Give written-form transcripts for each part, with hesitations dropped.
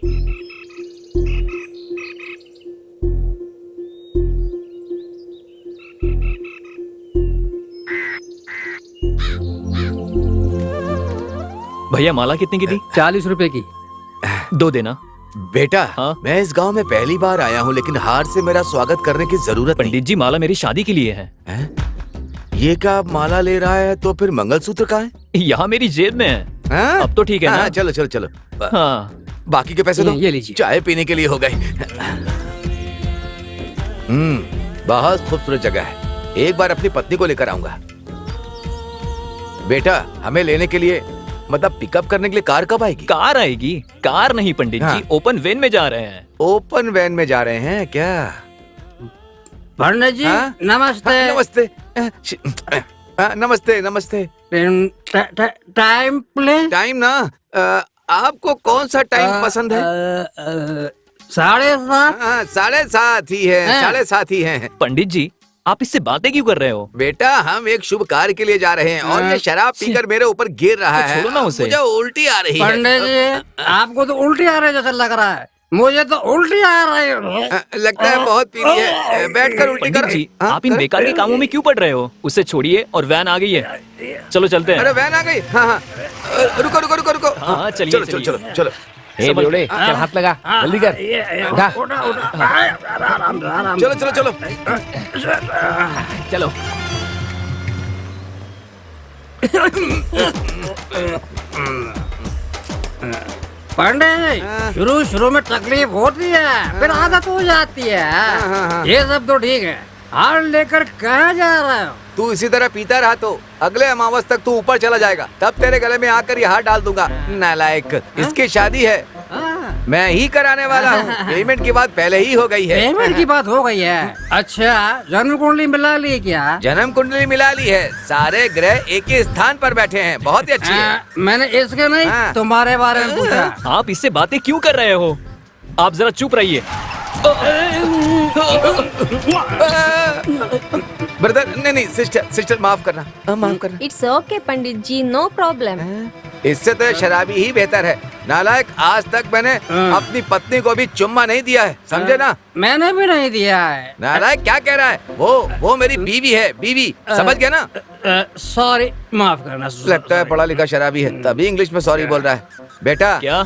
भैया माला कितने की दी? 40 रुपए की। 2 देना। बेटा हाँ? मैं इस गांव में पहली बार आया हूँ, लेकिन हार से मेरा स्वागत करने की जरूरत नहीं। पंडित जी माला मेरी शादी के लिए है। ये क्या माला ले रहा है? तो फिर मंगलसूत्र कहाँ है? यहाँ मेरी जेब में है। हाँ? अब तो ठीक है ना? चलो चलो चलो। हाँ। बाकी के पैसे दो। ये लीजिए। चाय पीने के लिए हो गए। बहुत खूबसूरत जगह है, एक बार अपनी पत्नी को लेकर आऊंगा। बेटा हमें लेने के लिए, मतलब पिकअप करने के लिए कार कब आएगी? कार आएगी? कार नहीं पंडित हाँ। जी, ओपन वैन में जा रहे हैं। ओपन वैन में जा रहे हैं क्या? पंडित जी हाँ? नमस्ते। नमस्ते। नमस्ते नमस्ते। Time please. टाइम ना, आपको कौन सा टाइम पसंद है? 7:30। 7:30 ही है। हाँ। 7:30 ही है। पंडित जी आप इससे बातें क्यों कर रहे हो? बेटा हम एक शुभ कार्य के लिए जा रहे हैं और ये शराब पीकर मेरे ऊपर गिर रहा तो है। छोड़ो ना उसे। मुझे उल्टी आ रही है। पंडित जी आपको तो उल्टी आ रही है जैसा लग रहा है, मुझे तो उल्टी आ रही है। लगता है बहुत पीनी है। बैठकर उल्टी पंडित कर। जी आप इन बेकार के कामों में क्यों पड़ रहे हो? उसे छोड़िए और वैन आ गई है, चलो चलते अरे हैं। वैन आ गई। हाँ, रुको रुको रुको रुको। हाँ, चलिए, चलो चलिए। चलो चलो चलो। ए बेवड़े, चल हाथ लगा, जल्दी कर। उठा। चलो चलो चलो। चलो। पंडित जी शुरू में तकलीफ होती है, फिर आदत हो जाती है। ये सब तो ठीक है, हार लेकर कहाँ जा रहे हो? तू इसी तरह पीता रहा तो अगले अमावस तक तू ऊपर चला जाएगा, तब तेरे गले में आकर ये हार डाल दूंगा। नालायक, इसकी शादी है, मैं ही कराने वाला हूँ। पेमेंट की बात पहले ही हो गई है। पेमेंट की बात हो गई है? अच्छा जन्म कुंडली मिला ली क्या? जन्म कुंडली मिला ली है, सारे ग्रह एक ही स्थान पर बैठे हैं, बहुत ही अच्छी है। मैंने इसके नहीं हाँ। तुम्हारे बारे में पूछा। आप इससे बातें क्यों कर रहे हो? आप जरा चुप रहिए। ब्रदर नहीं सिस्टर, सिस्टर माफ करना, माफ करना। It's okay Pandit ji, no problem. इससे तो शराबी ही बेहतर है। नालायक, आज तक मैंने अपनी पत्नी को भी चुम्मा नहीं दिया है, समझे ना? मैंने भी नहीं दिया है। नालायक क्या कह रहा है? वो मेरी बीवी है, बीवी, समझ गया ना? सॉरी, माफ करना। लगता है पढ़ा लिखा शराबी है, तभी इंग्लिश में सॉरी बोल रहा है। बेटा क्या?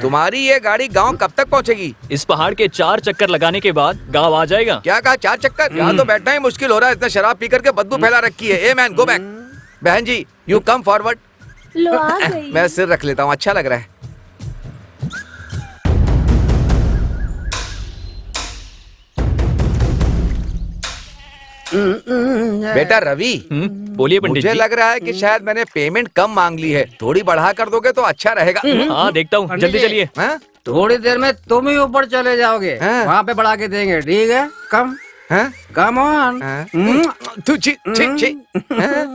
तुम्हारी ये गाड़ी गांव कब तक पहुंचेगी? इस पहाड़ के 4 चक्कर लगाने के बाद गाँव आ जाएगा। क्या कहा, 4 चक्कर? यहाँ तो बैठना ही मुश्किल हो रहा है, इतना शराब पी करके बदबू फैला रखी है। A man, go back. बहन जी यू कम फॉरवर्ड। लो आ गई। मैं सिर रख लेता हूँ, अच्छा लग रहा है। बेटा रवि, बोलिए पंडित मुझे जी। लग रहा है कि शायद मैंने पेमेंट कम मांग ली है, थोड़ी बढ़ा कर दोगे तो अच्छा रहेगा। हाँ देखता हूँ, जल्दी चलिए। हाँ? थोड़ी देर में तुम ही ऊपर चले जाओगे, हाँ। वहाँ पे बढ़ा के देंगे, ठीक है? कम हाँ? Come on. हाँ? तू छी छी छी। हाँ?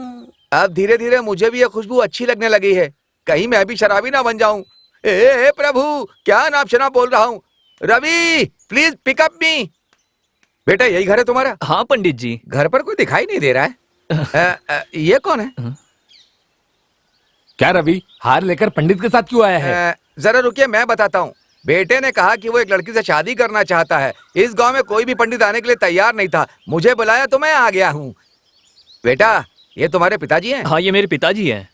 अब धीरे धीरे मुझे भी ये खुशबू अच्छी लगने लगी है, कहीं मैं भी शराबी ना बन जाऊं। ए प्रभु, क्या नाप शनाप बोल रहा हूँ। रवि प्लीज पिकअप मी। बेटा यही घर है तुम्हारा? हाँ पंडित जी। घर पर कोई दिखाई नहीं दे रहा है। ये कौन है? क्या रवि, हार लेकर पंडित के साथ क्यों आया है? जरा रुकिए, मैं बताता हूँ। बेटे ने कहा कि वो एक लड़की से शादी करना चाहता है। इस गांव में कोई भी पंडित आने के लिए तैयार नहीं था, मुझे बुलाया तो मैं आ गया हूँ। बेटा ये तुम्हारे पिताजी हैं? हाँ ये मेरे पिताजी हैं।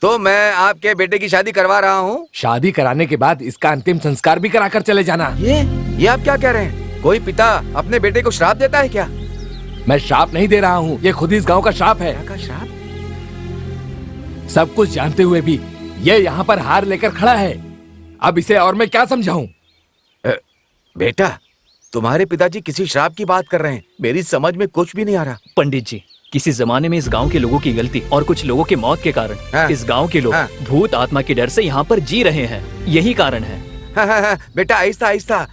तो मैं आपके बेटे की शादी करवा रहा हूँ। शादी कराने के बाद इसका अंतिम संस्कार भी कराकर चले जाना। ये आप क्या कह रहे हैं? कोई पिता अपने बेटे को श्राप देता है क्या? मैं श्राप नहीं दे रहा हूँ, ये खुद इस गांव का श्राप है। का श्राप? सब कुछ जानते हुए भी ये यहाँ पर हार लेकर खड़ा है, अब इसे और मैं क्या समझाऊं? बेटा तुम्हारे पिताजी किसी श्राप की बात कर रहे हैं, मेरी समझ में कुछ भी नहीं आ रहा। पंडित जी किसी जमाने में इस गांव के लोगों की गलती और कुछ लोगों के मौत के कारण इस गांव के लोग भूत आत्मा के डर से यहाँ पर जी रहे हैं, यही कारण है। बेटा आहिस्ता आहिस्ता,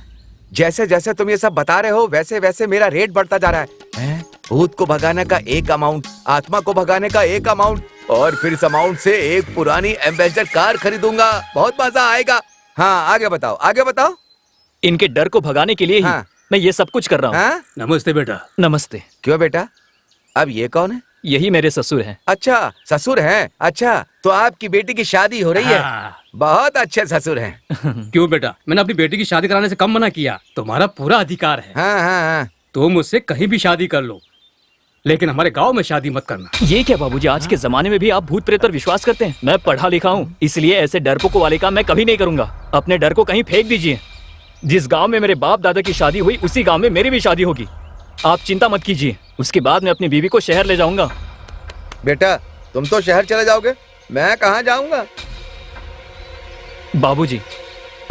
जैसे जैसे तुम ये सब बता रहे हो वैसे वैसे मेरा रेट बढ़ता जा रहा है। भूत को भगाने का एक अमाउंट, आत्मा को भगाने का एक अमाउंट, और फिर इस अमाउंट से एक पुरानी एम्बेसडर कार खरीदूंगा, बहुत मजा आएगा। हाँ आगे बताओ, आगे बताओ। इनके डर को भगाने के लिए ही मैं ये सब कुछ कर रहा हूँ। नमस्ते बेटा। नमस्ते। क्यों बेटा, अब ये कौन है? यही मेरे ससुर हैं। अच्छा ससुर हैं, अच्छा तो आपकी बेटी की शादी हो रही है। हाँ। बहुत अच्छे ससुर हैं। क्यों बेटा, मैंने अपनी बेटी की शादी कराने से कम मना किया? तुम्हारा पूरा अधिकार है। हाँ हाँ हाँ। तुम मुझसे कहीं भी शादी कर लो, लेकिन हमारे गांव में शादी मत करना। ये क्या बाबूजी, आज के जमाने में भी आप भूत प्रेत पर विश्वास करते हैं? मैं पढ़ा लिखा हूँ, इसलिए ऐसे डरपोकों वाले काम मैं कभी नहीं करूंगा। अपने डर को कहीं फेंक दीजिए। जिस गांव में मेरे बाप दादा की शादी हुई, उसी गांव में मेरी भी शादी होगी। आप चिंता मत कीजिए, उसके बाद मैं अपनी बीवी को शहर ले जाऊंगा। बेटा तुम तो शहर चले जाओगे, मैं कहाँ जाऊंगा? बाबूजी,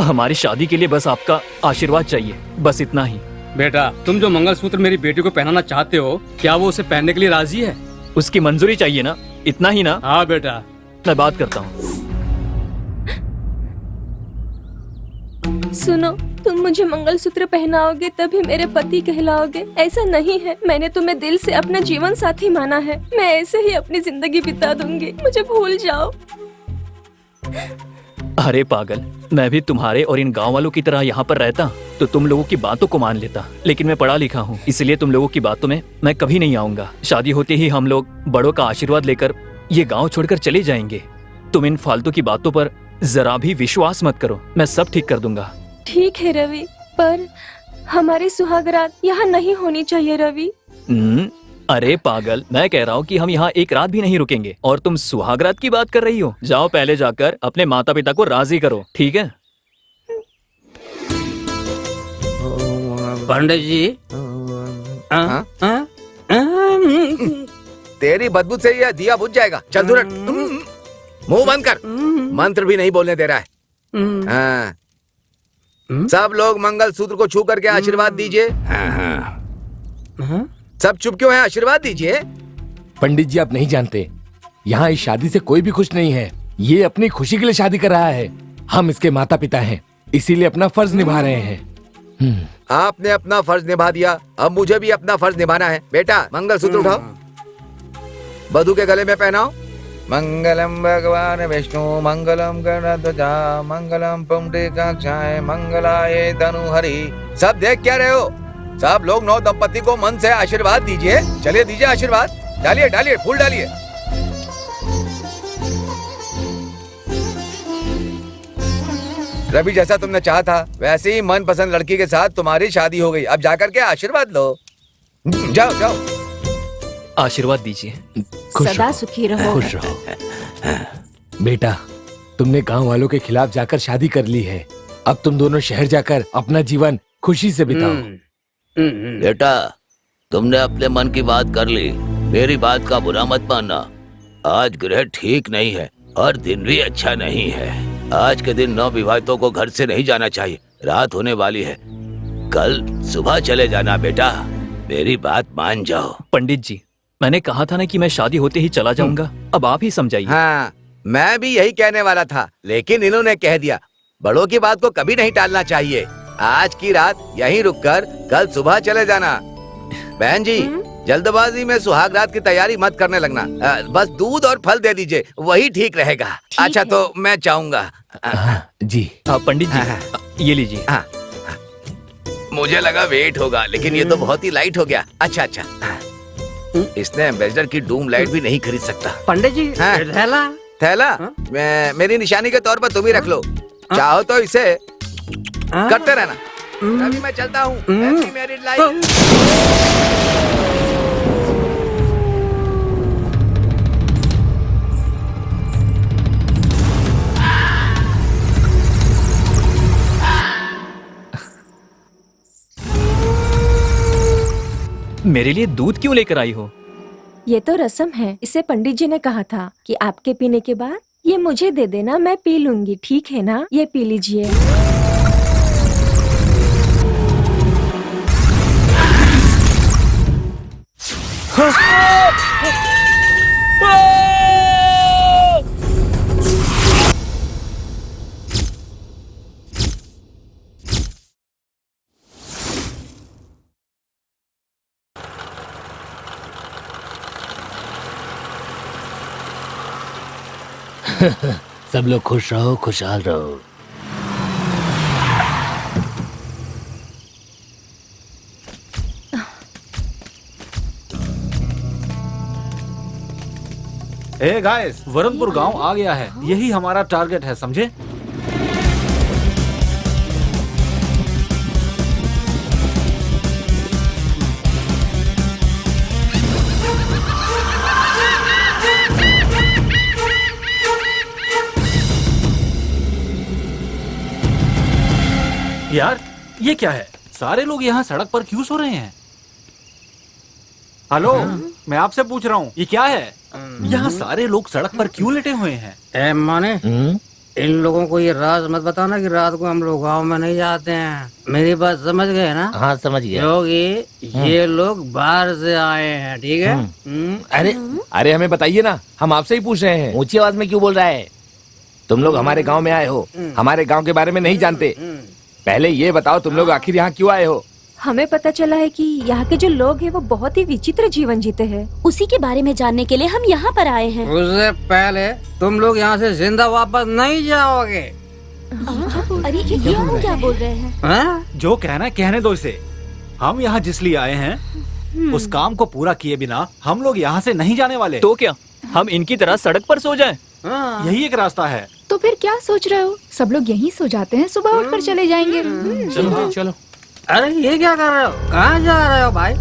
हमारी शादी के लिए बस आपका आशीर्वाद चाहिए, बस इतना ही। बेटा, तुम जो मंगलसूत्र मेरी बेटी को पहनाना चाहते हो, क्या वो उसे पहनने के लिए राजी है? उसकी मंजूरी चाहिए ना, इतना ही ना? हाँ बेटा। मैं बात करता हूँ। सुनो, तुम मुझे मंगलसूत्र पहनाओगे तभी मेरे पति कहलाओगे, ऐसा नहीं है। मैंने तुम्हें दिल से अपना जीवन साथी माना है। मैं ऐसे ही अपनी जिंदगी बिता दूंगी, मुझे भूल जाओ। अरे पागल, मैं भी तुम्हारे और इन गांव वालों की तरह यहाँ पर रहता तो तुम लोगों की बातों को मान लेता, लेकिन मैं पढ़ा लिखा हूँ, इसलिए तुम लोगों की बातों में मैं कभी नहीं आऊंगा। शादी होते ही हम लोग बड़ों का आशीर्वाद लेकर ये गांव छोड़कर चले जाएंगे। तुम इन फालतू की बातों पर जरा भी विश्वास मत करो, मैं सब ठीक कर दूंगा। ठीक है रवि, पर हमारी सुहागरात यहाँ नहीं होनी चाहिए रवि। अरे पागल, मैं कह रहा हूँ कि हम यहाँ एक रात भी नहीं रुकेंगे और तुम सुहागरात की बात कर रही हो। जाओ पहले जाकर अपने माता पिता को राजी करो, ठीक है? पंडित जी, तेरी बदबू से यह दिया बुझ जाएगा। चल दूर हट। मुंह बंद कर, मंत्र भी नहीं बोलने दे रहा है। हाँ। सब लोग मंगलसूत्र को छू करके आशीर्वाद दीजिए। सब चुप क्यों हैं? आशीर्वाद दीजिए। पंडित जी, आप नहीं जानते, यहाँ इस शादी से कोई भी खुश नहीं है। ये अपनी खुशी के लिए शादी कर रहा है। हम इसके माता पिता हैं, इसीलिए अपना फर्ज निभा रहे हैं। आपने अपना फर्ज निभा दिया, अब मुझे भी अपना फर्ज निभाना है। बेटा मंगलसूत्र उठाओ, वधू के गले में पहनाओ। मंगलम भगवान विष्णु मंगलम गणध्वजा मंगलम पुंडरीकाक्षाय मंगलाय तनुहरि। सब देख क्या रहे हो? सब लोग नौ दंपति को मन से आशीर्वाद दीजिए। चलिए दीजिए आशीर्वाद। डालिए डालिए, फूल डालिए। रवि, जैसा तुमने चाहा था वैसे ही मनपसंद लड़की के साथ तुम्हारी शादी हो गई। अब जाकर के आशीर्वाद लो। जाओ जाओ। आशीर्वाद दीजिए। सदा सुखी रहो। खुश रहो। बेटा, तुमने गांव वालों के खिलाफ जाकर शादी कर ली है। अब तुम दोनों शहर जाकर अपना जीवन खुशी से बिताओ। बेटा, तुमने अपने मन की बात कर ली, मेरी बात का बुरा मत मानना। आज ग्रह ठीक नहीं है और दिन भी अच्छा नहीं है। आज के दिन नवविवाहितों को घर से नहीं जाना चाहिए। रात होने वाली है, कल सुबह चले जाना। बेटा मेरी बात मान जाओ। पंडित जी, मैंने कहा था ना कि मैं शादी होते ही चला जाऊंगा, अब आप ही समझाइए। हाँ, मैं भी यही कहने वाला था, लेकिन इन्होंने कह दिया। बड़ों की बात को कभी नहीं टालना चाहिए। आज की रात यहीं रुककर कल सुबह चले जाना। बहन जी, जल्दबाजी में सुहागरात की तैयारी मत करने लगना। बस दूध और फल दे दीजिए, वही ठीक रहेगा। अच्छा है। तो मैं चाहूंगा। जी। पंडित जी, ये लीजिए। मुझे लगा वेट होगा, लेकिन ये तो बहुत ही लाइट हो गया। अच्छा अच्छा। इसने एम्बेसडर की डूम लाइट भी नहीं खरीद सकता। पंडित जी, हाँ। थैला। थैला मेरी निशानी के तौर पर तुम ही रख लो। चाहो तो इसे करते रहना। अभी मैं चलता हूँ। Happy married life. मेरे लिए दूध क्यों लेकर आई हो? ये तो रस्म है, इसे पंडित जी ने कहा था कि आपके पीने के बाद ये मुझे दे देना, मैं पी लूंगी, ठीक है ना? ये पी लीजिए। सब लोग खुश रहो, खुशहाल रहो। हे गाइस, वरुणपुर गांव आ गया है। यही हमारा टारगेट है, समझे? यार, ये क्या है? सारे लोग यहाँ सड़क पर क्यों सो रहे हैं? हेलो, मैं आपसे पूछ रहा हूँ, ये क्या है? यहाँ सारे लोग सड़क पर क्यों लेटे हुए हैं? ए माने, इन लोगों को ये राज मत बताना कि रात को हम लोग गांव में नहीं जाते हैं। मेरी बात समझ गए ना? हाँ, समझ गया। क्योंकि ये लोग बाहर से आए हैं, ठीक है? अरे हमें बताइए ना, हम आपसे ही पूछ रहे हैं। ऊंची आवाज में क्यों बोल रहा है? तुम लोग हमारे गांव में आए हो, हमारे गांव के बारे में नहीं जानते। पहले ये बताओ, तुम लोग आखिर यहाँ क्यों आए हो? हमें पता चला है कि यहाँ के जो लोग हैं वो बहुत ही विचित्र जीवन जीते हैं। उसी के बारे में जानने के लिए हम यहाँ पर आए हैं। उससे पहले तुम लोग यहाँ से जिंदा वापस नहीं जाओगे। अरे ये हम क्या बोल रहे हैं? हाँ? जो कहना कहने दो इसे। हम यहाँ जिस लिए आए हैं, उस काम को पूरा किए बिना हम लोग यहाँ से नहीं जाने वाले। तो क्या हम इनकी तरह सड़क पर सो जाएं? हाँ। यही एक रास्ता है। तो फिर क्या सोच रहे हो? सब लोग यहीं सो जाते हैं, सुबह उठकर चले जाएंगे। चलो चलो। अरे ये क्या कर रहे हो? कहाँ जा रहे हो भाई?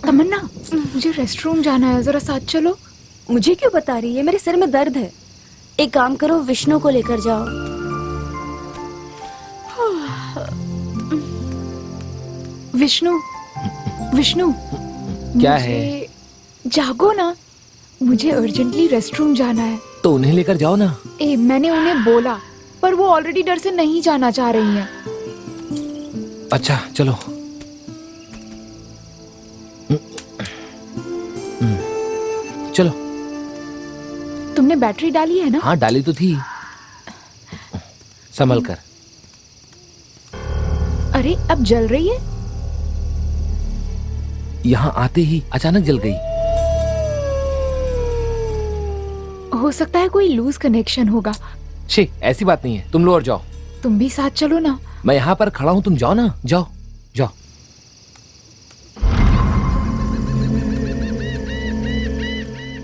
तमन्ना, मुझे रेस्टरूम जाना है, जरा साथ चलो। मुझे क्यों बता रही है? मेरे सिर में दर्द है। एक काम करो, विष्णु को लेकर जाओ। विष्णु, विष्णु, क्या मुझे- है? जागो ना, मुझे अर्जेंटली रेस्टरूम जाना है। तो उन्हें लेकर जाओ ना। मैंने उन्हें बोला, पर वो ऑलरेडी डर से नहीं जाना चाह रही हैं। अच्छा चलो। चलो। तुमने बैटरी डाली है ना? हाँ, डाली तो थी। संभल कर। अरे अब जल रही है। यहाँ आते ही अचानक जल गई। हो सकता है कोई लूज कनेक्शन होगा। छे, ऐसी बात नहीं है, तुम लोग और जाओ। तुम भी साथ चलो ना। मैं यहाँ पर खड़ा हूँ, तुम जाओ ना, जाओ जाओ।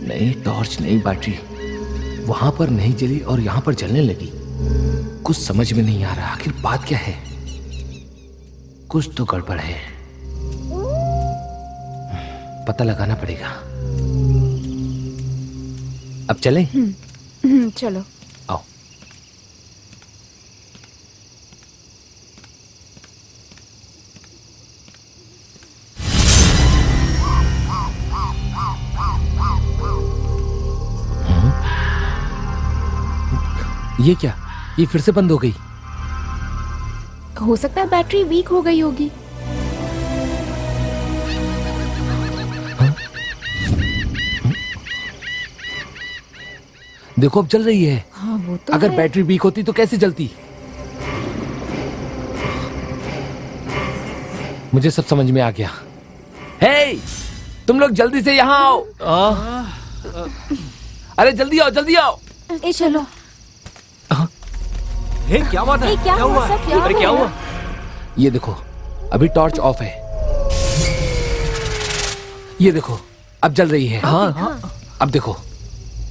नहीं टॉर्च, नहीं बैटरी, वहां पर नहीं जली और यहाँ पर जलने लगी। कुछ समझ में नहीं आ रहा, आखिर बात क्या है? कुछ तो गड़बड़ है, पता लगाना पड़ेगा। अब चलें? चलो। आओ। ये क्या? ये फिर से बंद हो गई। हो सकता है बैटरी वीक हो गई होगी। देखो अब चल रही है। हाँ वो तो अगर है। बैटरी वीक होती तो कैसे जलती? मुझे सब समझ में आ गया। हे, तुम लोग जल्दी से यहाँ आओ। अरे जल्दी आओ, जल्दी आओ। ए चलो। हे, क्या बात है? क्या हुआ? सब क्या अरे क्या हुआ? ये देखो, अभी टॉर्च ऑफ है। ये देखो, अब जल रही है। हाँ। अब देखो,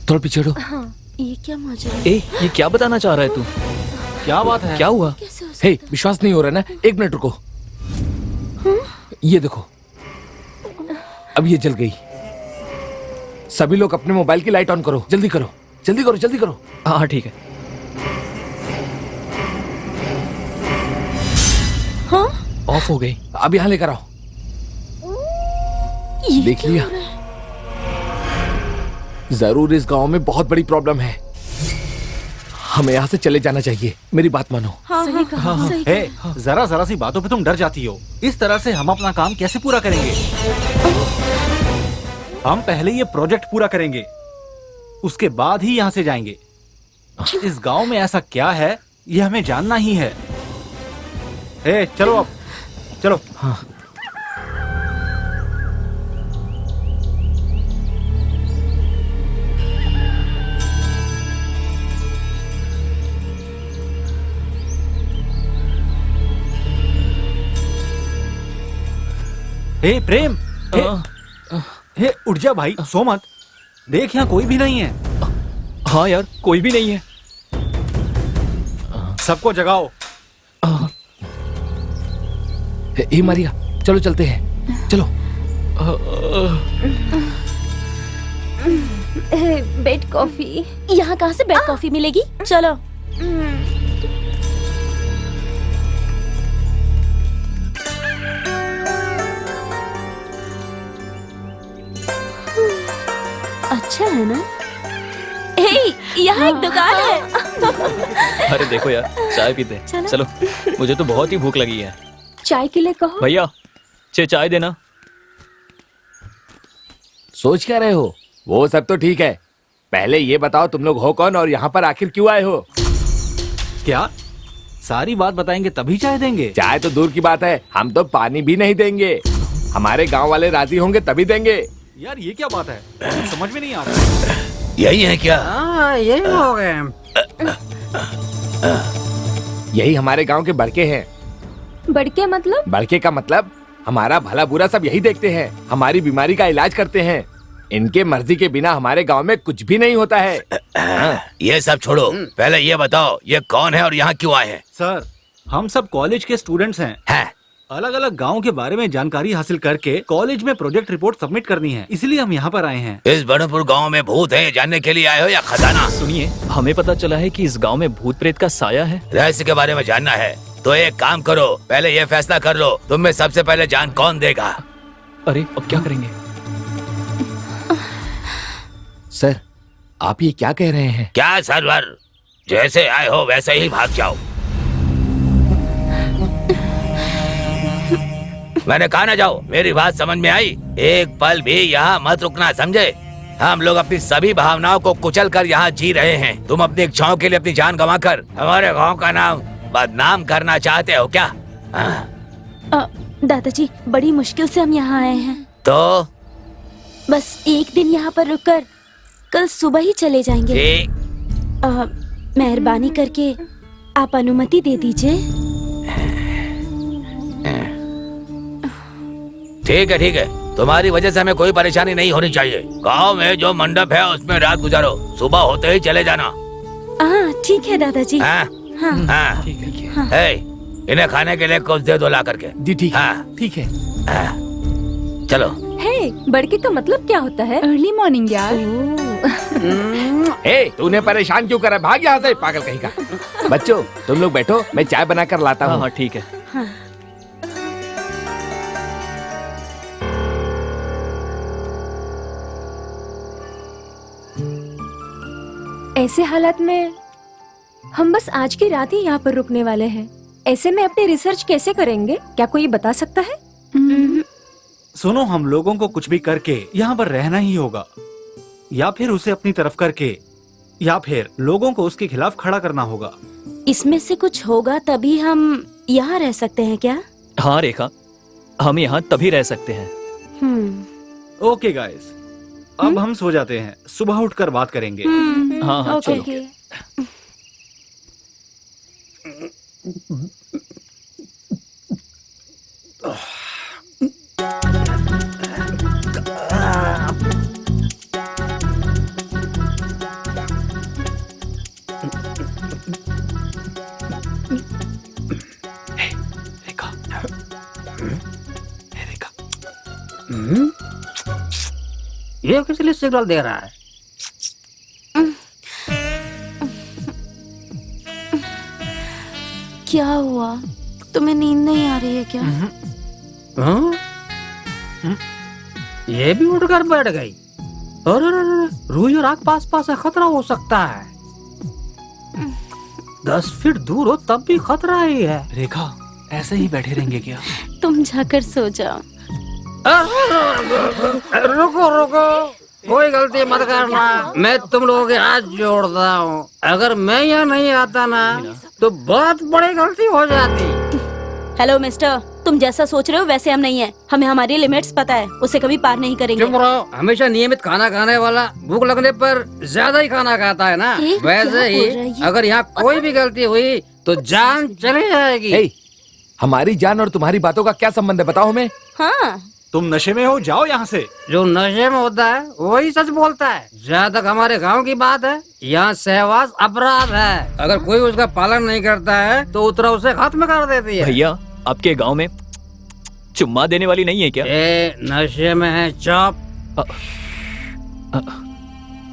थोड़ा पीछे हटो। ये क्या मजा? ए, ये क्या बताना चाह रहा है तू? क्या बात है? क्या हुआ? कैसे हो हे, विश्वास नहीं हो रहा ना? एक मिनट रुको। ये देखो, अब ये जल गई। सभी लोग अपने मोबाइल की लाइट ऑन करो, जल्दी करो, जल्दी करो, जल्दी करो। हाँ ठीक है। हाँ? ऑफ हो गई। अब यहाँ लेकर आओ। ये देख क्या लिया? हो रहा है? जरूर इस गांव में बहुत बड़ी प्रॉब्लम है। हमें यहाँ से चले जाना चाहिए, मेरी बात मानो। हाँ, सही कहा, सही हे, कहा। जरा सी बातों पे तुम डर जाती हो। इस तरह से हम अपना काम कैसे पूरा करेंगे? हम पहले ये प्रोजेक्ट पूरा करेंगे, उसके बाद ही यहाँ से जाएंगे। इस गांव में ऐसा क्या है, ये हमें जानना ही है। हे, चलो अब। चलो। हाँ। हे प्रेम, हे उठ जा भाई, सो मत। देख यहाँ कोई भी नहीं है। हाँ यार, कोई भी नहीं है। सबको जगाओ। हे मारिया, चलो चलते हैं, चलो। Bed coffee. यहाँ कहाँ से बेड कॉफी मिलेगी? चलो। अच्छा है ना? यहाँ एक दुकान है। अरे देखो यार, चाय पीते। चलो, मुझे तो बहुत ही भूख लगी है। चाय के लिए कहो। भैया, चाय देना। सोच क्या रहे हो? वो सब तो ठीक है, पहले ये बताओ तुम लोग हो कौन और यहाँ पर आखिर क्यों आए हो? क्या सारी बात बताएंगे तभी चाय देंगे? चाय तो दूर की बात है, हम तो पानी भी नहीं देंगे। हमारे गांव वाले राजी होंगे तभी देंगे। यार ये क्या बात है, समझ में नहीं आ रहा। यही है क्या? हाँ, यही लोग हैं। यही हमारे गांव के बड़के हैं। बड़के मतलब? बड़के का मतलब हमारा भला बुरा सब यही देखते हैं, हमारी बीमारी का इलाज करते हैं। इनके मर्जी के बिना हमारे गांव में कुछ भी नहीं होता है। ये सब छोड़ो, पहले ये बताओ ये कौन है और यहाँ क्यों आए हैं? सर, हम सब कॉलेज के स्टूडेंट्स हैं। अलग अलग गांव के बारे में जानकारी हासिल करके कॉलेज में प्रोजेक्ट रिपोर्ट सबमिट करनी है, इसलिए हम यहाँ पर आए हैं। इस बड़ोपुर गांव में भूत है जानने के लिए आए हो या खजाना? सुनिए, हमें पता चला है कि इस गांव में भूत प्रेत का साया है। रहस्य के बारे में जानना है तो एक काम करो, पहले ये फैसला कर लो तुम में सबसे पहले जान कौन देगा। अरे अब क्या करेंगे? सर, आप ये क्या कह रहे हैं? क्या सरवर, जैसे आए हो वैसे ही भाग जाओ। मैंने कहा ना जाओ, मेरी बात समझ में आई? एक पल भी यहाँ मत रुकना, समझे? हम लोग अपनी सभी भावनाओं को कुचल कर यहाँ जी रहे हैं। तुम अपनी इच्छाओं के लिए अपनी जान गंवाकर हमारे गांव का नाम बदनाम करना चाहते हो क्या? दादाजी, बड़ी मुश्किल से हम यहाँ आए हैं। तो बस एक दिन यहाँ पर रुककर कल सुबह ही चले जाएंगे। मेहरबानी करके आप अनुमति दे दीजिए। ठीक है, ठीक है, तुम्हारी वजह से हमें कोई परेशानी नहीं होनी चाहिए। गांव में जो मंडप है उसमें रात गुजारो, सुबह होते ही चले जाना। हाँ ठीक है दादाजी। हाँ? हाँ। हे, इन्हें खाने के लिए कुछ दे दो ला करके। जी ठीक है, ठीक है। चलो। हे, बड़के का मतलब क्या होता है? अर्ली मॉर्निंग यार। हे, तूने परेशान क्यों करा? भाग यहाँ से पागल कहीं का। बच्चों तुम लोग बैठो, मैं चाय बनाकर लाता हूँ। हाँ ठीक है। हाँ। ऐसे हालात में हम बस आज की रात ही यहाँ पर रुकने वाले हैं। ऐसे में अपनी रिसर्च कैसे करेंगे? क्या कोई बता सकता है? सुनो, हम लोगों को कुछ भी करके यहाँ पर रहना ही होगा, या फिर उसे अपनी तरफ करके, या फिर लोगों को उसके खिलाफ खड़ा करना होगा। इसमें से कुछ होगा तभी हम यहाँ रह सकते हैं क्या? हाँ रेखा, हम यहाँ तभी रह सकते हैं। ओके गाइस, अब हम सो जाते हैं, सुबह उठकर बात करेंगे। हाँ हाँ चलो। रेखा, रेखा, ये किस लिए सिग्नल दे रहा है? क्या हुआ? तुम्हें नींद नहीं आ रही है क्या? हाँ? ये भी उठकर बैठ गई। अरे रूही और आग पास पास है, खतरा हो सकता है। 10 फीट दूर हो तब भी खतरा ही है। रेखा, ऐसे ही बैठे रहेंगे क्या? तुम जाकर सो जाओ। रुको रुको, कोई गलती मत करना, मैं तुम लोगों के हाथ जोड़ता हूँ। अगर मैं यहाँ नहीं आता ना तो बहुत बड़ी गलती हो जाती। हेलो मिस्टर, तुम जैसा सोच रहे हो वैसे हम नहीं है। हमें हमारी लिमिट्स पता है, उसे कभी पार नहीं करेंगे। चुप रहो। हमेशा नियमित खाना खाने वाला भूख लगने पर ज्यादा ही खाना खाता है ना, ए, वैसे क्या बोल रहा है ही ये? अगर यहाँ कोई भी गलती हुई तो जान चली जाएगी। हे, हमारी जान और तुम्हारी बातों का क्या संबंध है, बताओ हमें। हाँ, तुम नशे में हो, जाओ यहाँ से। जो नशे में होता है वही सच बोलता है। जहाँ तक हमारे गांव की बात है, यहाँ सहवास अपराध है। अगर कोई उसका पालन नहीं करता है तो उत्तरा उसे खत्म कर देती है। भैया आपके गांव में चुम्मा देने वाली नहीं है क्या? ए, नशे में है चुप।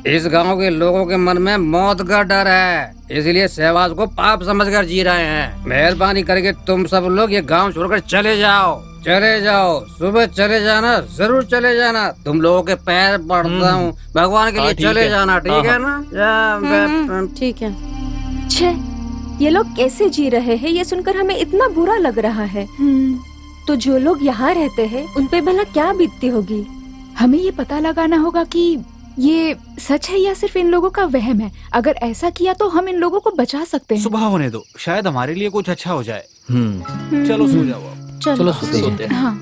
इस गांव के लोगों के मन में मौत का डर है, इसलिए सहवास को पाप समझकर जी रहे हैं। मेहरबानी करके तुम सब लोग ये गांव छोड़कर चले जाओ, चले जाओ। सुबह चले जाना, जरूर चले जाना। तुम लोगों के पैर पड़ता हूँ, भगवान के हाँ, लिए ठीक चले है। जाना, ठीक हाँ, है ना? ठीक है। छे, ये लोग कैसे जी रहे हैं, ये सुनकर हमें इतना बुरा लग रहा है। तो जो लोग यहाँ रहते हैं उन पे भला क्या बीतती होगी। हमें ये पता लगाना होगा कि ये सच है या सिर्फ इन लोगों का वहम है। अगर ऐसा किया तो हम इन लोगों को बचा सकते हैं। सुबह होने दो, शायद हमारे लिए कुछ अच्छा हो जाए। हम्म, चलो सो जाओ अब। चलो सोते हैं। हाँ,